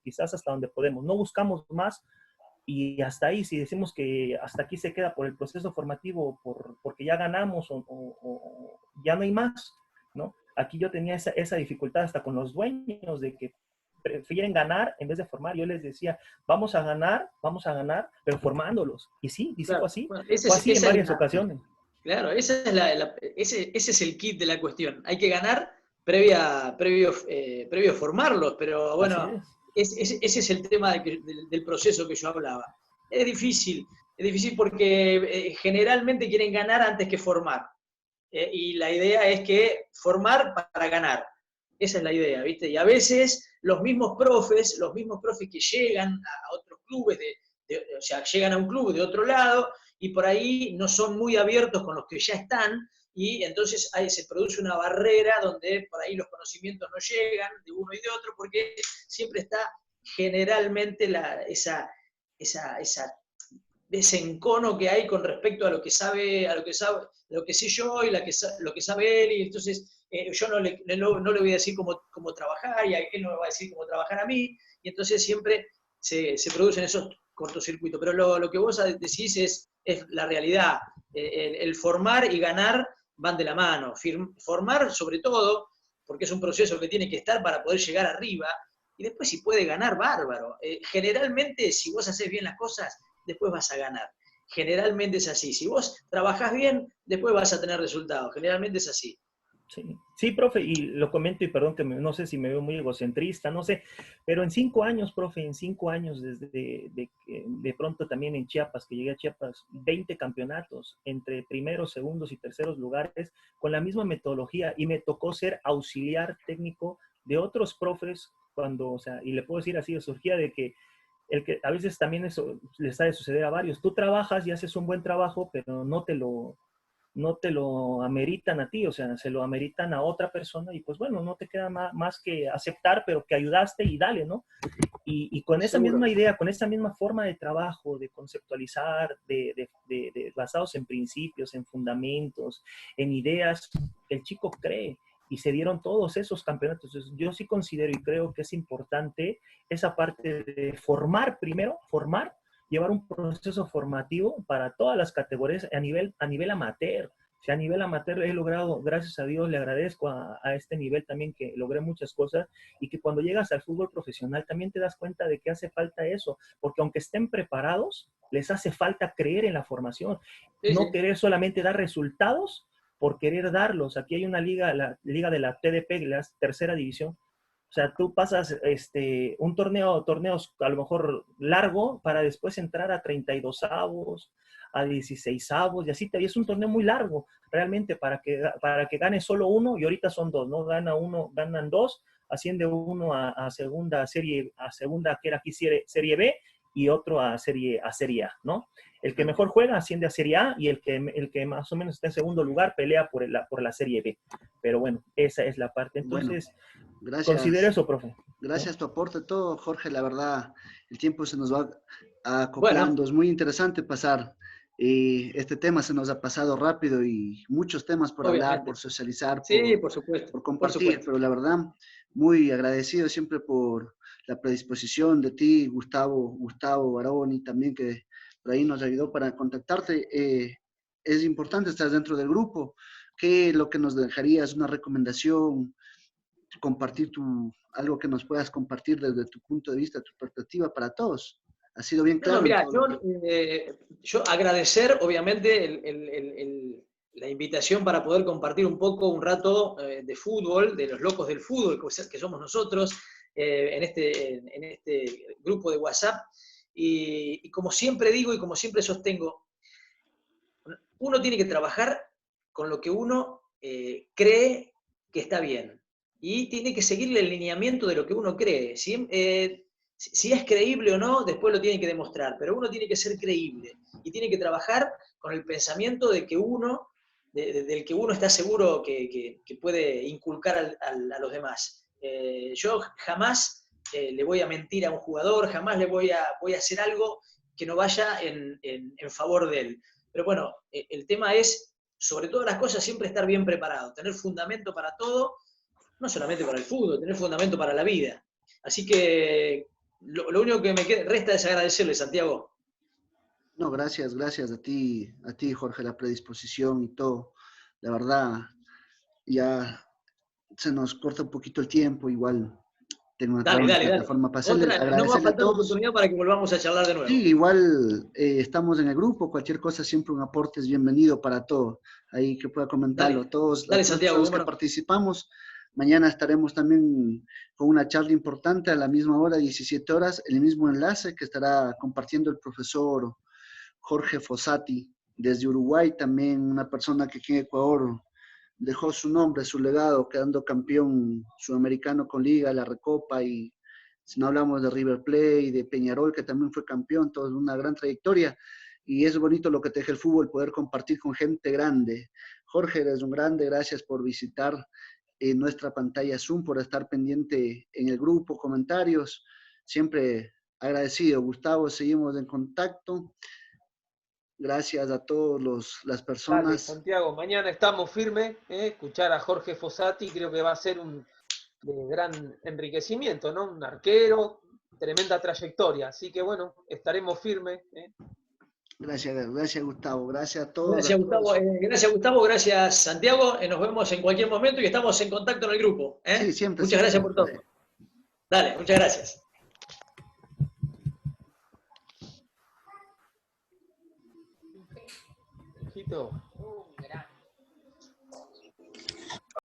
quizás hasta donde podemos, no buscamos más, y hasta ahí, si decimos que hasta aquí se queda por el proceso formativo, porque ya ganamos o ya no hay más, ¿no? Aquí yo tenía esa dificultad hasta con los dueños, de que prefieren ganar en vez de formar. Yo les decía, vamos a ganar, pero formándolos. Y sí, claro, fue así. bueno, fue así en varias ocasiones. Claro, ese es el kit de la cuestión. Hay que ganar, previo formarlos, pero bueno, Así ese es el tema del proceso que yo hablaba. Es difícil porque generalmente quieren ganar antes que formar. Y la idea es que formar para ganar. Esa es la idea, ¿viste? Y a veces los mismos profes que llegan a otros clubes, o sea, llegan a un club de otro lado y por ahí no son muy abiertos con los que ya están y entonces ahí se produce una barrera donde por ahí los conocimientos no llegan de uno y de otro porque siempre está generalmente ese encono que hay con respecto a lo que sé yo y lo que sabe él, y entonces yo no le voy a decir cómo trabajar, y él no me va a decir cómo trabajar a mí, y entonces siempre se producen esos cortocircuitos. Pero lo que vos decís es la realidad. El formar y ganar van de la mano. Formar sobre todo, porque es un proceso que tiene que estar para poder llegar arriba, y después si puede ganar, bárbaro. Generalmente, si vos haces bien las cosas, después vas a ganar. Generalmente es así. Si vos trabajás bien, después vas a tener resultados. Generalmente es así. Sí, sí, profe, y lo comento y perdón que no sé si me veo muy egocentrista, no sé, pero en 5 años, profe, en 5 años desde de pronto también en Chiapas, que llegué a Chiapas, 20 campeonatos entre primeros, segundos y terceros lugares con la misma metodología y me tocó ser auxiliar técnico de otros profes cuando, o sea, y le puedo decir así, surgía de que a veces también eso les ha de suceder a varios, tú trabajas y haces un buen trabajo, pero no te lo ameritan a ti, o sea, se lo ameritan a otra persona y pues bueno, no te queda más que aceptar, pero que ayudaste y dale, ¿no? Y con esa Seguro. misma idea, con esa misma forma de trabajo, de conceptualizar, basados en principios, en fundamentos, en ideas, el chico cree y se dieron todos esos campeonatos. Entonces, yo sí considero y creo que es importante esa parte de formar primero, llevar un proceso formativo para todas las categorías a nivel amateur. O sea, a nivel amateur he logrado, gracias a Dios, le agradezco a este nivel también que logré muchas cosas y que cuando llegas al fútbol profesional también te das cuenta de que hace falta eso, porque aunque estén preparados, les hace falta creer en la formación, Sí, no sí. querer solamente dar resultados por querer darlos. Aquí hay una liga, la liga de la TDP, la tercera división. O sea, tú pasas torneos a lo mejor largo para después entrar a 32avos, a 16avos, y así es un torneo muy largo, realmente, para que gane solo uno, y ahorita son dos, ¿no? Gana uno, ganan dos, asciende uno a segunda serie, que era aquí serie B, y otro a serie A, ¿no? El que mejor juega asciende a Serie A y el que más o menos está en segundo lugar pelea por la Serie B. Pero bueno, esa es la parte. Entonces, bueno, considero eso, profe. Gracias tu aporte todo, Jorge. La verdad, el tiempo se nos va acoplando. Bueno. Es muy interesante pasar. Este tema se nos ha pasado rápido y muchos temas por hablar, Obviamente. por socializar, Sí, por supuesto. por compartir. Por supuesto. Pero la verdad, muy agradecido siempre por la predisposición de ti, Gustavo Baroni, también que por ahí nos ayudó para contactarte. Es importante estar dentro del grupo. ¿Qué lo que nos dejarías? ¿Una recomendación? Compartir algo que nos puedas compartir desde tu punto de vista, tu perspectiva para todos. Ha sido bien claro. No, mira, yo agradecer obviamente la invitación para poder compartir un rato de fútbol, de los locos del fútbol, que somos nosotros, en este grupo de WhatsApp. Y como siempre digo y como siempre sostengo, uno tiene que trabajar con lo que uno cree que está bien. Y tiene que seguirle el lineamiento de lo que uno cree. Si es creíble o no, después lo tiene que demostrar, pero uno tiene que ser creíble y tiene que trabajar con el pensamiento de que del que uno está seguro que puede inculcar a los demás. Yo jamás le voy a mentir a un jugador, jamás le voy a hacer algo que no vaya en favor de él. Pero bueno, el tema es, sobre todas las cosas, siempre estar bien preparado, tener fundamento para todo, no solamente para el fútbol, tener fundamento para la vida. Así que lo único que me resta es agradecerle, Santiago. No, gracias a ti, Jorge, la predisposición y todo. La verdad, ya se nos corta un poquito el tiempo, igual tengo una plataforma para hacerles. No va a faltar oportunidad para que volvamos a charlar de nuevo. Sí, igual estamos en el grupo, cualquier cosa, siempre un aporte es bienvenido para todo. Ahí que pueda comentarlo. Dale, Santiago, todos los que participamos, Mañana estaremos también con una charla importante a la misma hora, 17 horas, el mismo enlace que estará compartiendo el profesor Jorge Fossati desde Uruguay, también una persona que aquí en Ecuador dejó su nombre, su legado, quedando campeón sudamericano con Liga, la Recopa, y si no hablamos de River Plate, de Peñarol, que también fue campeón, toda una gran trayectoria, y es bonito lo que te deja el fútbol, poder compartir con gente grande. Jorge, eres un grande, gracias por visitar nuestra pantalla Zoom, por estar pendiente en el grupo, comentarios, siempre agradecido. Gustavo, seguimos en contacto. Gracias a todas las Dale, personas. Santiago, mañana estamos firmes, escuchar a Jorge Fossati creo que va a ser de gran enriquecimiento, ¿no? Un arquero, tremenda trayectoria, así que bueno, estaremos firmes. Gracias Gustavo, gracias a todos. Gracias Gustavo, gracias Santiago, nos vemos en cualquier momento y estamos en contacto en el grupo. Sí, siempre. Muchas gracias por todo. Dale, muchas gracias. Hijito.